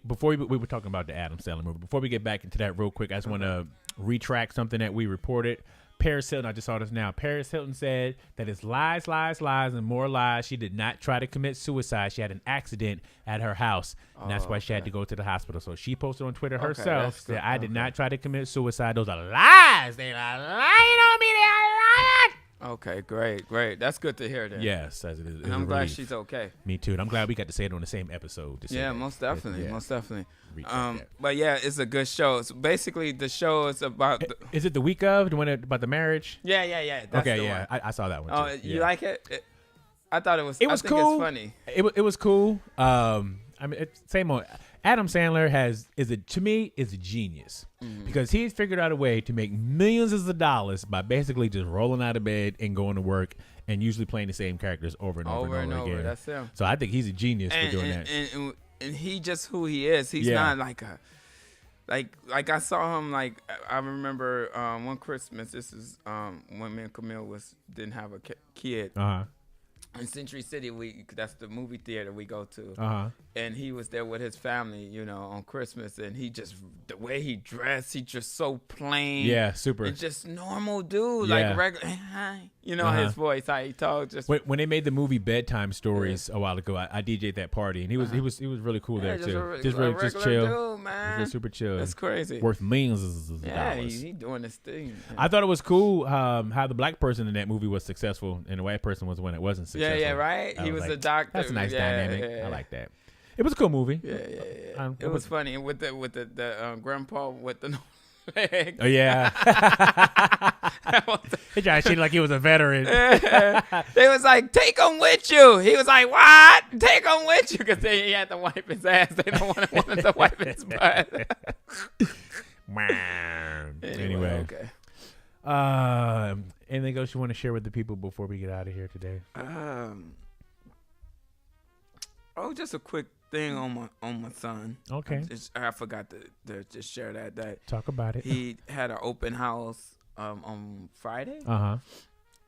Before we were talking about the Adam Sandler movie. Before we get back into that real quick, I just want to retract something that we reported. Paris Hilton, I just saw this now. Paris Hilton said that it's lies, and more lies. She did not try to commit suicide. She had an accident at her house, and that's why she had to go to the hospital. So she posted on Twitter herself that I did not try to commit suicide. Those are lies. They are lying on me. They are lying. Okay, great. That's good to hear then. Yes, as it is. And I'm glad she's okay. Me too. And I'm glad we got to say it on the same episode. Yeah, most definitely. That. But yeah, it's a good show. So basically, the show is about. Is it the week of the one about the marriage? Yeah. That's okay, the yeah, one. I saw that one. Oh, too. you like it? I thought it was. It was I think cool. It's funny. It was cool. I mean, same old. Adam Sandler is a genius because he's figured out a way to make millions of dollars by basically just rolling out of bed and going to work and usually playing the same characters over and over again. That's him. So I think he's a genius for doing that. And he just who he is. He's not like a like I saw him like I remember one Christmas. This is when me and Camille didn't have a kid. In Century City, that's the movie theater we go to. And he was there with his family, you know, on Christmas. And the way he dressed, he just so plain. Yeah, super. And just normal dude, like regular, you know, his voice, how he talked. Just when they made the movie Bedtime Stories a while ago, I DJ'd that party, and he was really cool there too. Just chill, dude, man. Just super chill. That's crazy. Worth millions of dollars. He doing his thing. Man. I thought it was cool how the black person in that movie was successful and the white person was the one that wasn't successful. Yeah, right. He was a doctor. That's a nice dynamic. I like that. It was a cool movie. Yeah. It was funny with the grandpa with the leg. Oh yeah. He tried to treat like he was a veteran. They was like, "Take him with you." He was like, "What? Take him with you?" Because he had to wipe his ass. They don't wanted to wipe his butt. Anyway. Okay. Anything else you want to share with the people before we get out of here today? Just a quick thing on my son. Okay. I forgot to just share that. Talk about it. He had an open house on Friday.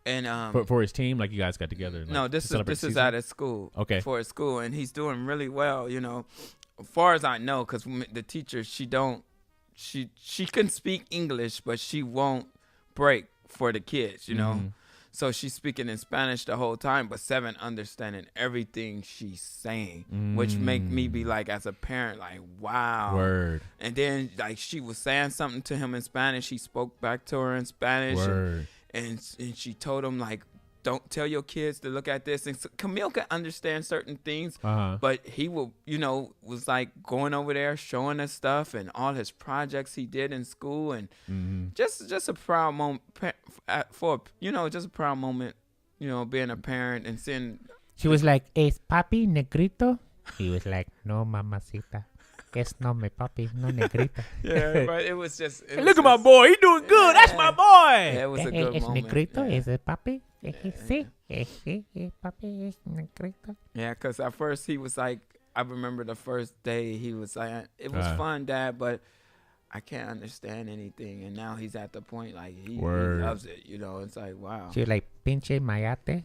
And for his team, like you guys got together. And, no, this is at his school. Okay. For his school, and he's doing really well. You know, as far as I know, because the teacher she can speak English, but she won't break for the kids. You know. So she's speaking in Spanish the whole time, but 7 understanding everything she's saying, which make me be like, as a parent, like, wow. Word. And then, like, she was saying something to him in Spanish. He spoke back to her in Spanish. Word. And she told him, like, don't tell your kids to look at this. And so Camille could understand certain things, but he will, was like going over there showing us stuff and all his projects he did in school, and just a proud moment just a proud moment, being a parent and seeing. She was like, "Es papi negrito?" He was like, "No, mamacita. Es no me papi, no negrito." Yeah, but it was just. Look at my boy. He doing good. That's my boy. Yeah, it was a good Es moment. negrito? Yeah. Is it papi? Sí, papi es negrito. Yeah, because at first he was like, I remember the first day he was like, it was fun, Dad, but I can't understand anything. And now he's at the point like he loves it. You know, it's like, wow. She's like, pinche mayate.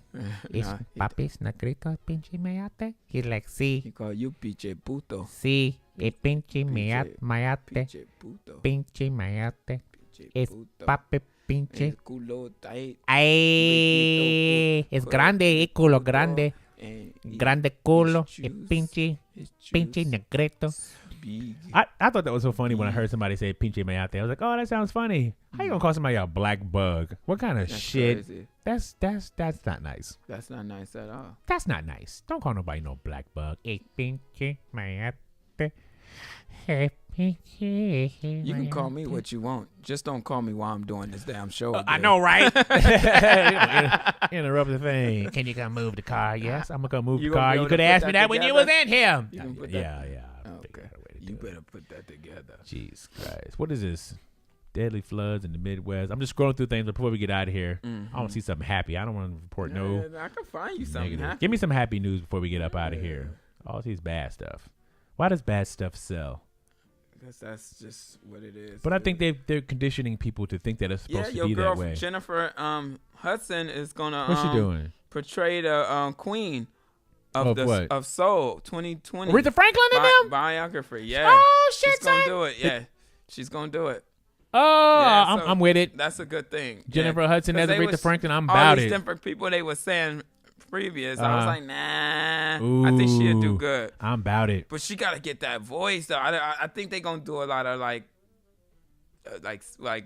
Is papis nagrito pinche mayate? He's like, sí. He called you pinche puto. Sí, pinche mayate. Pinche puto. Pinche mayate. Es puto. papi pinche. El culo tight. Ay, es grande, el culo grande. Grande culo. Es pinche negrito. I thought that was so funny when I heard somebody say pinche mayate. I was like, oh, that sounds funny. How you gonna call somebody a black bug? What kind of shit? Crazy. That's not nice. That's not nice at all. That's not nice. Don't call nobody no black bug. Es pinche mayate. You can call me what you want. Just don't call me while I'm doing this damn show. I know, right? Interrupt the thing. Can you come move the car? Yes, I'm gonna move You the gonna car. be You able could to have put asked me that that when you together? was in here. You can put Yeah. Okay. You better put that together. Jeez Christ. What is this? Deadly floods in the Midwest. I'm just scrolling through things before we get out of here. I want to see something happy. I don't want to report no I can find you something negative. happy. Give me some happy news before we get up out of here. All these bad stuff. Why does bad stuff sell? Because that's just what it is. But I think they're conditioning people to think that it's supposed to be your girl that way. Jennifer Hudson is gonna What's she doing? portray the queen of what? of Soul 2020 Aretha Franklin in them? biography. Yeah. Oh, shit, she's gonna son. do it. Yeah, she's gonna do it. Oh, Yeah, so I'm with it. That's a good thing. Jennifer Yeah. Hudson 'Cause as they Aretha was- Franklin. I'm all about these it. different people they were saying previous. I was like, nah. Ooh, I think she'll do good. I'm about it. But she gotta get that voice though. I think they gonna do a lot of like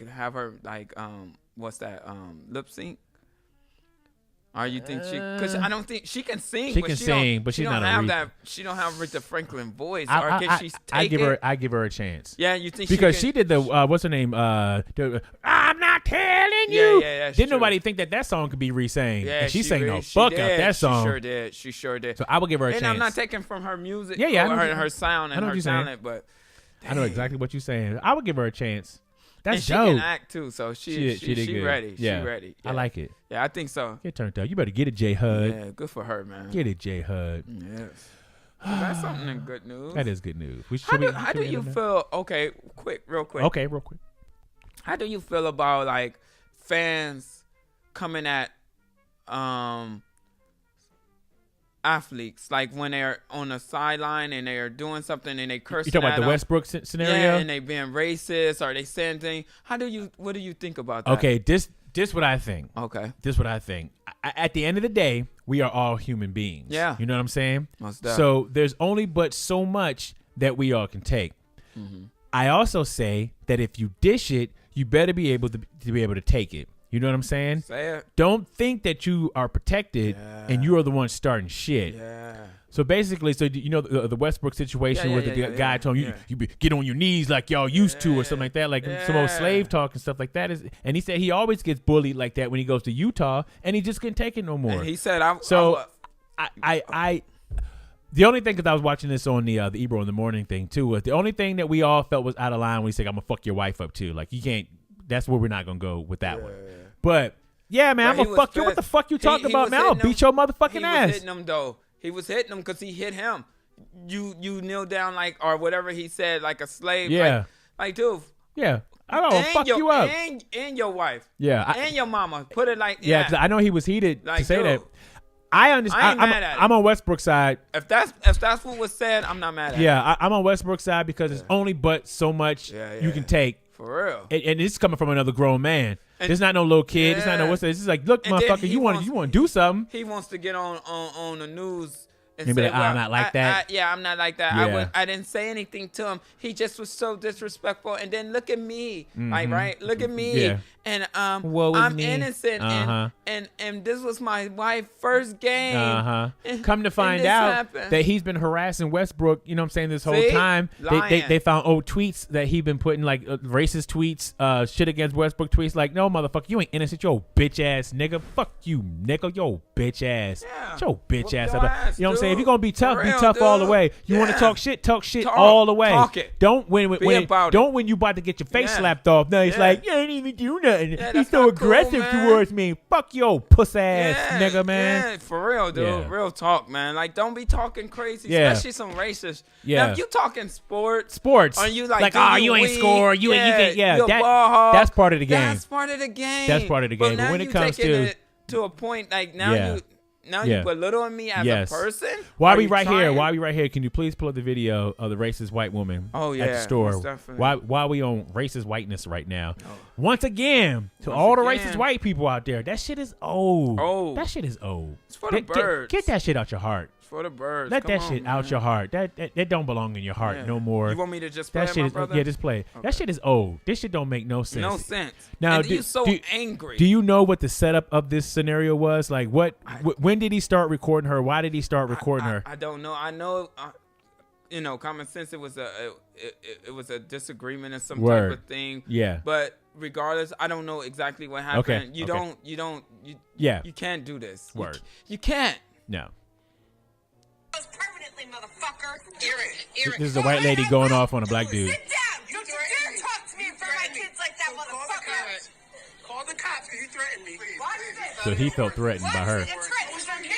have her what's that lip sync. Or you think she? Because I don't think she can sing. She but can she sing, don't, but she's she don't not have Aretha. that. She don't have Aretha Franklin voice. Or I can she take it? I give her a chance. Yeah, you think Because she she did the what's her name? I'm not telling you. Yeah, that's Didn't true. nobody think that song could be re-sang? Yeah, and she sang really- no she fuck did. out that song. She sure did. So I will give her a And chance. I'm not taking from her music. Yeah, I or know what her sound I and know what her you're saying. talent, but I know exactly what you're saying. I would give her a chance. That's and she dope. can act too, so she did good. ready. Yeah. She ready. I Yeah. like it. Yeah, I think so. Get turned up. You better get it, J Hud. Yeah, good for her, man. Get it, J Hud. Yes. So that's something in good news. That is good news. How do you feel? Okay, real quick. Okay, real quick. How do you feel about like fans coming at athletes, like when they're on the sideline and they're doing something and they cursing You talking about at the them? Westbrook scenario? Yeah, and they being racist or they saying things. What do you think about that? Okay, this what I think. Okay. This what I think. At the end of the day, we are all human beings. Yeah. You know what I'm saying? Most definitely. So there's only but so much that we all can take. Mm-hmm. I also say that if you dish it, you better be able to take it. You know what I'm saying? Say it. Don't think that you are protected and you are the one starting shit. Yeah. So basically, you know the Westbrook situation where the guy told him you get on your knees like y'all used to or something like that, like some old slave talk and stuff like that. And he said he always gets bullied like that when he goes to Utah, and he just couldn't take it no more. And he said, I the only thing, because I was watching this on the Ebro in the morning thing too, was the only thing that we all felt was out of line when he said, "I'm gonna fuck your wife up too." Like you can't. That's where we're not gonna go with that one. But yeah, man, But I'm he gonna was fuck you. What pissed. the fuck you talking He about, was man? I'll hitting beat your motherfucking he ass. was hitting him though. He was hitting him because he hit him. You kneel down like or whatever he said, like a slave. Yeah. Like dude. Yeah, I'm gonna fuck you up. And your wife. Yeah, and your mama. Put it like Yeah, because I know he was heated Like, to say dude, that. I understand. I ain't mad at it. I'm on Westbrook's side. If that's what was said, I'm not mad at it. Yeah, I'm on Westbrook's side because it's only but so much you can take. For real. And it's coming from another grown man. There's not no little kid. It's not no what's this. It's like, look, And then motherfucker, you want to do something. He wants to get on the news and He be say, like, I'm not like that. I'm not like that. Yeah. I didn't say anything to him. He just was so disrespectful. And then look at me, like right, look at me. Yeah. And Woe is I'm me. innocent. And this was my wife's first game. And- Come to and find this out happened. that he's been harassing Westbrook, you know what I'm saying, this whole See? time. Lying. They found old tweets that he'd been putting, like racist tweets, shit against Westbrook tweets. Like, no, motherfucker, you ain't innocent. Yo, bitch ass nigga. Fuck you, nigga. Yo, bitch ass. Yeah. Yo, bitch Whoop ass. your ass, You know what I'm dude. saying? If you're gonna be tough, For be real, tough all the dude. way. You want to Yeah. talk shit Talk. all the way. Talk it. Don't when about it. when you about to get your face Yeah. slapped off. No, it's Yeah. like you ain't even do nothing. Yeah, He's that's so not cool, aggressive man. towards me. Fuck yo, puss ass nigga, man. Yeah, for real, dude. Yeah. Real talk, man. Like, don't be talking crazy, Yeah. especially some racist. Yeah. Now, if you talking sports, Sports. and you like, Like, dude, oh, you ain't weak. score. You ain't. you a That, ball hog. that's part of the game. That's part of the game. That's part of the game. But now when it you comes taking to- it to a point, like now Yeah. you belittling me as Yes. a person. Why Are we you right here? trying? Why we right here? Can you please pull up the video of the racist white woman Oh, at yeah, the store? most definitely. Why we on racist whiteness right now? Once again, to all the again. racist white people out there, that shit is old. Old. That shit is old. It's for the birds. Get that shit out your heart. For the birds. Let Come that on, shit man. out your heart. That don't belong in your heart Yeah. no more. You want me to just play that it, shit my is brother? yeah, just play it. That shit is old. This shit don't make no sense. No sense. Now, and you so angry. Do you know what the setup of this scenario was? Like, when did he start recording her? Why did he start recording her? I don't know. I know, common sense. It was a disagreement or some Word. type of thing. Yeah. But regardless, I don't know exactly what happened. Okay. You Okay. don't. Yeah. You can't do this. Word. You can't. No. Permanently, motherfucker. This is a white lady going off on a black dude. Sit down. Don't you dare talk to me in front of my kids like that, motherfucker. Call the cops because you threatened me. So he felt threatened by her. It's right. It's our kids.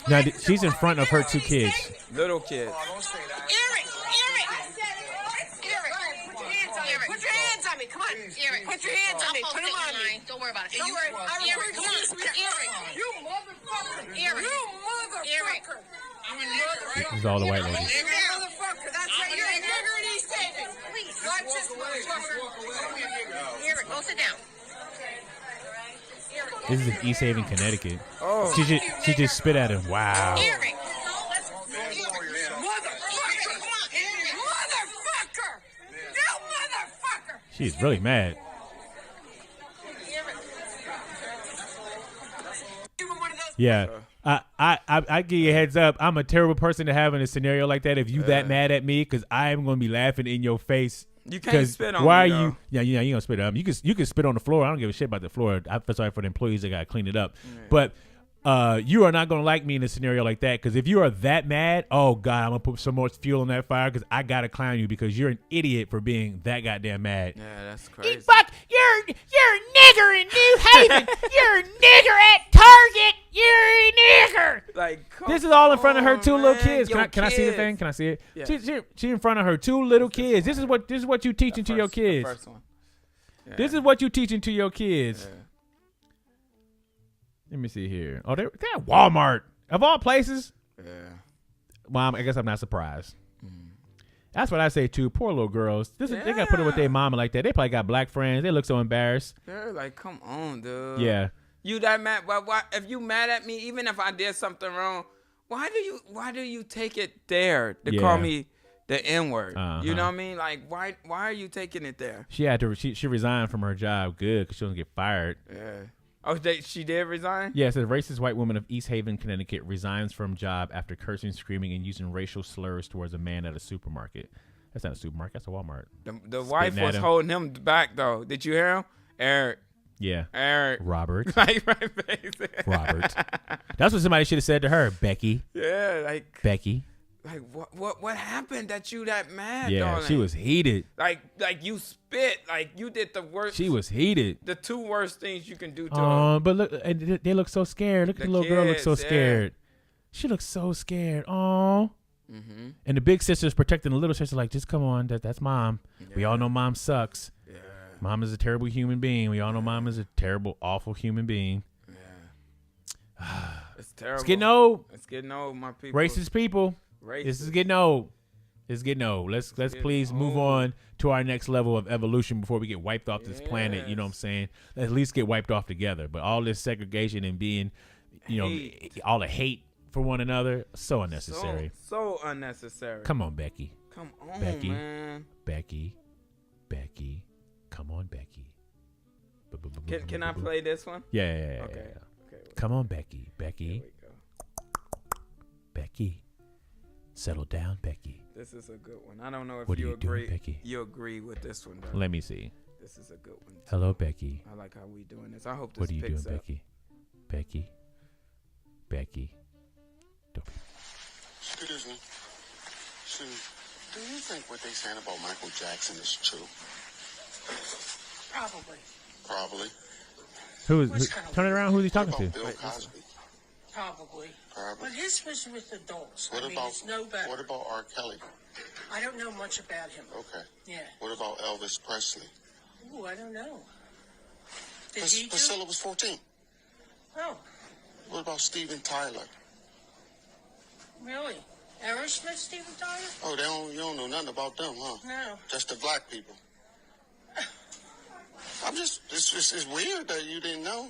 That's Now why- she's in front of her two kids. Little kid. Don't say that. Eric, put your hands on me. Put your hands on me. Come on. Eric, put your hands on me. Put them on me. Don't worry about it. Don't worry. I refer to you as Eric. You motherfucker. Eric. You motherfucker. This is all the white ladies. You're a motherfucker. That's right. You're a nigger in East Haven. Please. Not just motherfucker. Eric, go sit down. This is in East Haven, Connecticut. Oh. She just spit at him. Wow. Eric. Motherfucker! You motherfucker! She's really mad. Yeah. I give you a heads up. I'm a terrible person to have in a scenario like that. If you that mad at me, because I am going to be laughing in your face. You can't spit on why me, are you? though. Yeah, you gonna spit on me. You can spit on the floor. I don't give a shit about the floor. I feel sorry for the employees that gotta clean it up. But you are not gonna like me in a scenario like that, because if you are that mad, oh god, I'm gonna put some more fuel on that fire, because I gotta clown you because you're an idiot for being that goddamn mad. Yeah, that's crazy. Fuck, you're a nigger in New Haven. You're a nigger at Target. You're a nigger. Like, come This is all in front of her two on, little man. kids. Your Can I see the kids. thing? Can I see it? Yeah. She in front of her two little kids. This is what you teaching to your The kids. first one. Yeah. This is what you teaching to your kids. Yeah. Let me see here. Oh, they're at Walmart of all places. Yeah. Mom, I guess I'm not surprised. That's what I say too. Poor little girls. They gotta put it with their mama like that. They probably got black friends. They look so embarrassed. They're like, come on, dude. Yeah. You that mad? Why? If you mad at me, even if I did something wrong, why do you take it there to call Yeah. me the N-word? Uh-huh. You know what I mean? Like, why are you taking it there? She had to. She resigned from her job. Good, because she doesn't get fired. Yeah. Oh, she did resign? Yeah, it says racist white woman of East Haven, Connecticut resigns from job after cursing, screaming, and using racial slurs towards a man at a supermarket. That's not a supermarket. That's a Walmart. The wife at was him. holding him back though. Did you hear him? Eric. Yeah. Robert. Like right face. Robert. That's what somebody should have said to her. Becky. Yeah, like Becky. what happened that you that mad? Yeah, darling? she was heated. like you spit, like you did the worst. She was heated. the two worst things you can do to her. But look, and they look so scared. Look at the little girl look so kids, yeah. scared. She looks so scared. Oh. Mm-hmm. And the big sister's protecting the little sister, like, just come on, that's mom. We all know mom sucks. Yeah. Mom is a terrible human being. We all know mom is a terrible, awful human being. It's terrible. It's getting old. It's getting old, my people. Racist people. Racist. This is getting old. It's getting old. Let's please move on to our next level of evolution before we get wiped off this planet. You know what I'm saying? At least get wiped off together. But all this segregation and being, Hate. all the hate for one another, so unnecessary. So unnecessary. Come on, Becky. Come on, Becky. man. Becky. Come on, Becky. Can I play this one? Yeah. Okay. Come on, Becky. Here we go. Becky. Settle down, Becky. This is a good one. I don't know if What are you you doing, agree. Becky? You agree with this one, though. Let me see. This is a good one. Hello, Becky. I like how we doing this. I hope this What are you doing, picks up. Becky? Becky. Don't be. Good evening. So, do you think what they saying about Michael Jackson is true? Probably. Probably. Turn it around. Who's he talking to? Bill Cosby. Probably. But his was with adults. What about it's no better. What about R. Kelly? I don't know much about him. Okay. Yeah. What about Elvis Presley? Ooh, I don't know. Did he do? Priscilla was 14. Oh, What about Steven Tyler? really? Aerosmith, Steven Tyler? Oh, you don't know nothing about them, huh? No. Just the black people. It's weird that you didn't know.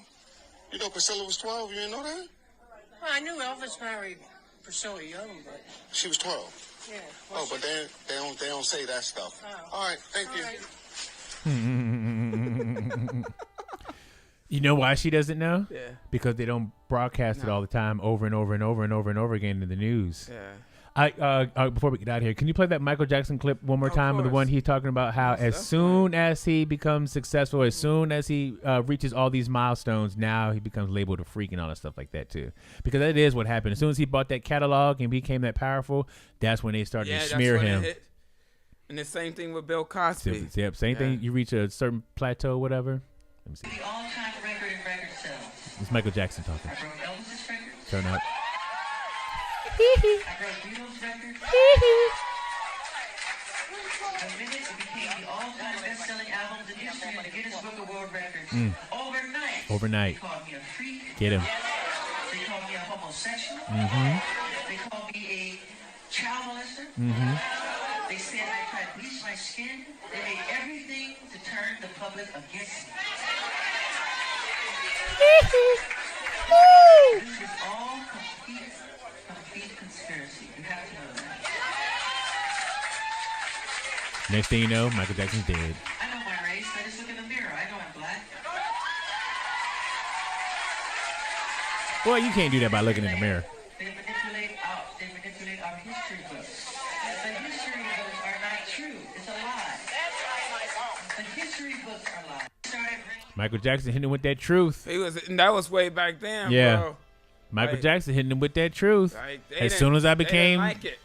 You know Priscilla was 12, you didn't know that? Well, I knew Elvis married Priscilla Young, but She was 12. yeah. Oh, but they don't say that stuff. Oh. All right, thank you. Right. You know why she doesn't know? Yeah. Because they don't broadcast it all the time over and over and over and over and over again in the news. Yeah. Before we get out of here, can you play that Michael Jackson clip one more time of the course. one he's talking about how as soon as he becomes successful, as soon as he reaches all these milestones, now he becomes labeled a freak and all that stuff like that too. Because that is what happened. As soon as he bought that catalog and became that powerful, that's when they started to smear that's when him. it hit. And the same thing with Bill Cosby. Yep, same thing. You reach a certain plateau, whatever. Let me see. The all-time record in record sales. It's Michael Jackson talking. I broke Elvis's record. Turn up. I broke Beatles' record. The minute it became the all-time best-selling album in history in the Guinness Book of World Records. Overnight. They called me a freak. Get him. They called me a homosexual. They called me a child molester. They said I tried to bleach my skin. They made everything to turn the public against me. This is all complete conspiracy. You have to know that. Next thing you know, Michael Jackson's dead. I know my race. I just look in the mirror. I know I'm black. Boy, you can't do that by looking in the mirror. They manipulate our history books. The history books are not true. It's a lie. The history books are lies. Michael Jackson hitting him with that truth. That was way back then, Yeah. bro. Michael Jackson hitting him with that truth. Like, As soon as I became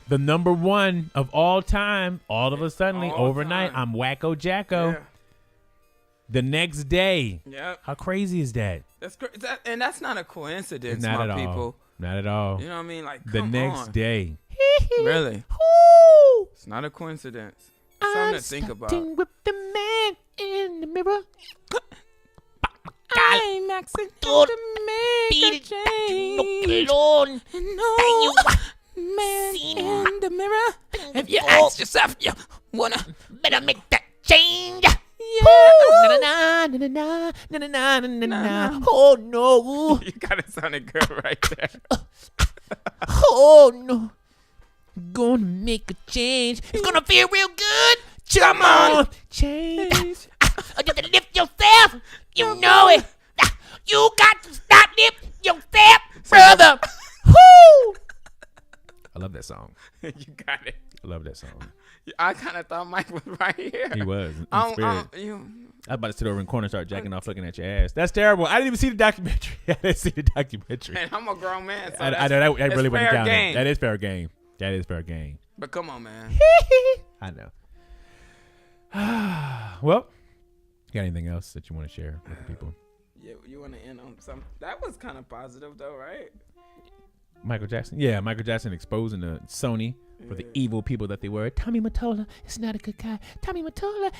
the number one of all time, all of a sudden, overnight, I'm Wacko Jacko. Yeah. The next day. Yep. How crazy is that? And that's not a coincidence, Not my at all. people. Not at all. You know what I mean? Like, The come next on. day. Really? It's not a coincidence. It's something to think about. With the man in the mirror. I'm asking you to make a change. Alone. No man in the mirror. If you ask yourself, you wanna Better make that change. Oh no. You got it sounding good right there. Oh no. Gonna make a change. It's gonna feel real good. Come on. Change. You can lift yourself. You know it. You got to stop lifting yourself, brother. Woo! I love that song. You got it. I love that song. I kind of thought Mike was right here. He was. In spirit. I You, was about to sit over in the corner and start jacking off looking at your ass. That's terrible. I didn't even see the documentary. I didn't see the documentary. man, I'm a grown man. So I know that that's really wouldn't fair count. game. That is fair game. That is fair game. But come on, man. I know. Well, got anything else that you want to share with the people? You want to end on something? That was kind of positive, though, right? Michael Jackson? Yeah, Michael Jackson exposing the Sony for the evil people that they were. Tommy Mottola is not a good guy. Tommy Mottola.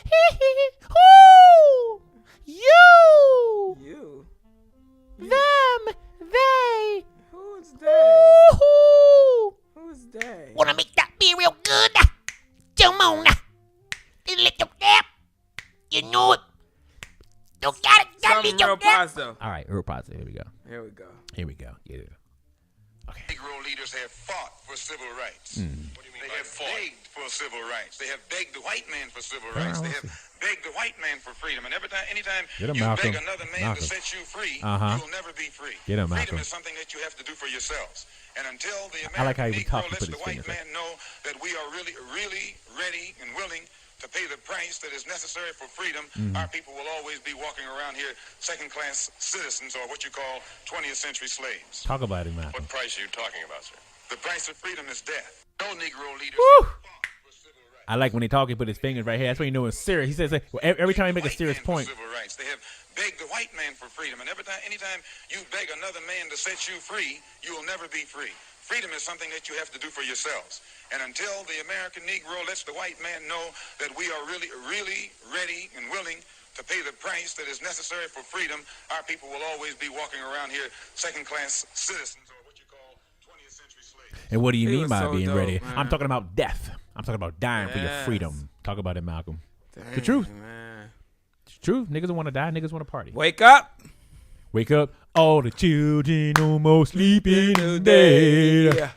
Who? You. Them. They. Who's they? Woo-hoo. Who's they? Wanna make that be real good? Come on. Lift your step. You know it. You gotta Something lift your real step. positive. All right, real positive. Here we go. Here we go. Here we go. Yeah. Negro leaders have fought for civil rights. What do you mean? They have begged for civil rights. They have begged the white man for civil rights. They have begged the white man for freedom. And anytime Get him, you Malcolm. beg another man to set you free, you'll never be free. Get him, Freedom Malcolm. is something that you have to do for yourselves. And until the I like how he American talks Negro to put lets his the white fingers up. man know that we are really, really ready and willing to pay the price price that is necessary for freedom, our people will always be walking around here second-class citizens, or what you call 20th century slaves. Talk about it, man. What price are you talking about, sir? The price of freedom is death. No Negro leaders. I like when he talk, he put his fingers right here. That's when you know it's serious. He says like, every time he make a serious point. Civil rights. They have begged the white man for freedom, and anytime you beg another man to set you free, you will never be free. Freedom is something that you have to do for yourselves. And until the American Negro lets the white man know that we are really, really ready and willing to pay the price that is necessary for freedom, our people will always be walking around here second-class citizens, or what you call 20th century slaves. And what do you mean by so being dope, ready? man. I'm talking about death. I'm talking about dying for your freedom. Talk about it, Malcolm. The truth. Man. It's true. Niggas want to die. Niggas want to party. Wake up. Wake up. All the children no more sleeping today. Yeah.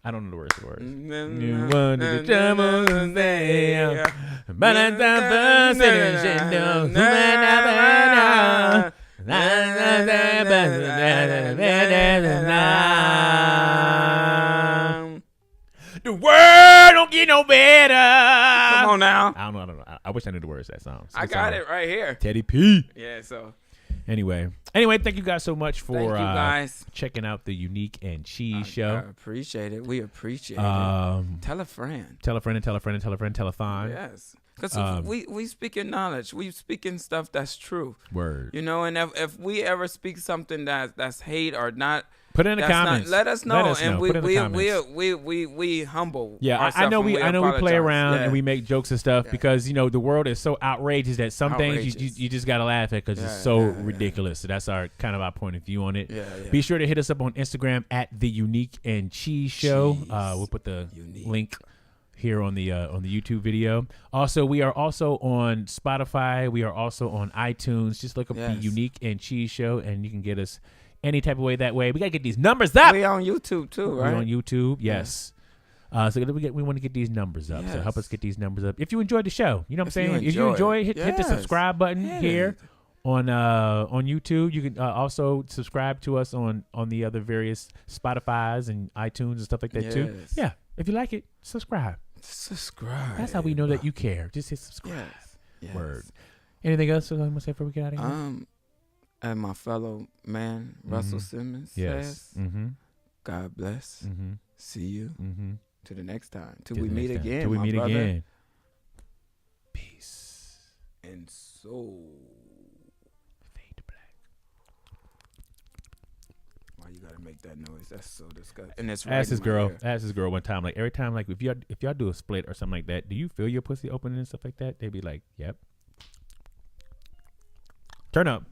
I don't know the words of the words. You want the troubles there. But I'm the world don't get no better. Come on now. I don't know. I wish I knew the words of that song. I got it right here. Teddy P. Yeah, so. Anyway, thank you guys so much for checking out the UnieQ Cheese show. I appreciate it. We appreciate it. Tell a friend. Tell a friend and tell a friend and tell a friend. Telethon. Yes. Because we speaking knowledge. We speaking stuff that's true. Word. You know, and if we ever speak something that's hate or not, put it in the comments. Let us know. And we humble. Yeah, I know we play around and we make jokes and stuff because you know the world is so outrageous that some things you just gotta laugh at because it's so ridiculous. So that's our point of view on it. Be sure to hit us up on Instagram at the UnieQ Cheese Show. We'll put the link here on the YouTube video. Also, we are also on Spotify. We are also on iTunes. Just look up the UnieQ Cheese Show, and you can get us any type of way that way. We gotta get these numbers up. We on YouTube too, right? We're on YouTube, yes. So we want to get these numbers up. So help us get these numbers up. If you enjoyed the show, you know what I'm saying? If you enjoy it, hit the subscribe button here on YouTube. You can also subscribe to us on the other various Spotify's and iTunes and stuff like that too. Yeah. If you like it, subscribe. That's how we know that you care. Just hit subscribe. Yes. Word. Anything else I'm gonna say before we get out of here? And my fellow man, Russell Simmons says, God bless. See you to the next time. Till we meet again. Till we meet again. Peace. And so. Fade to black. Why you gotta make that noise? That's so disgusting. And it's ask this girl one time, like every time, like if y'all do a split or something like that, do you feel your pussy opening and stuff like that? They'd be like, yep. Turn up.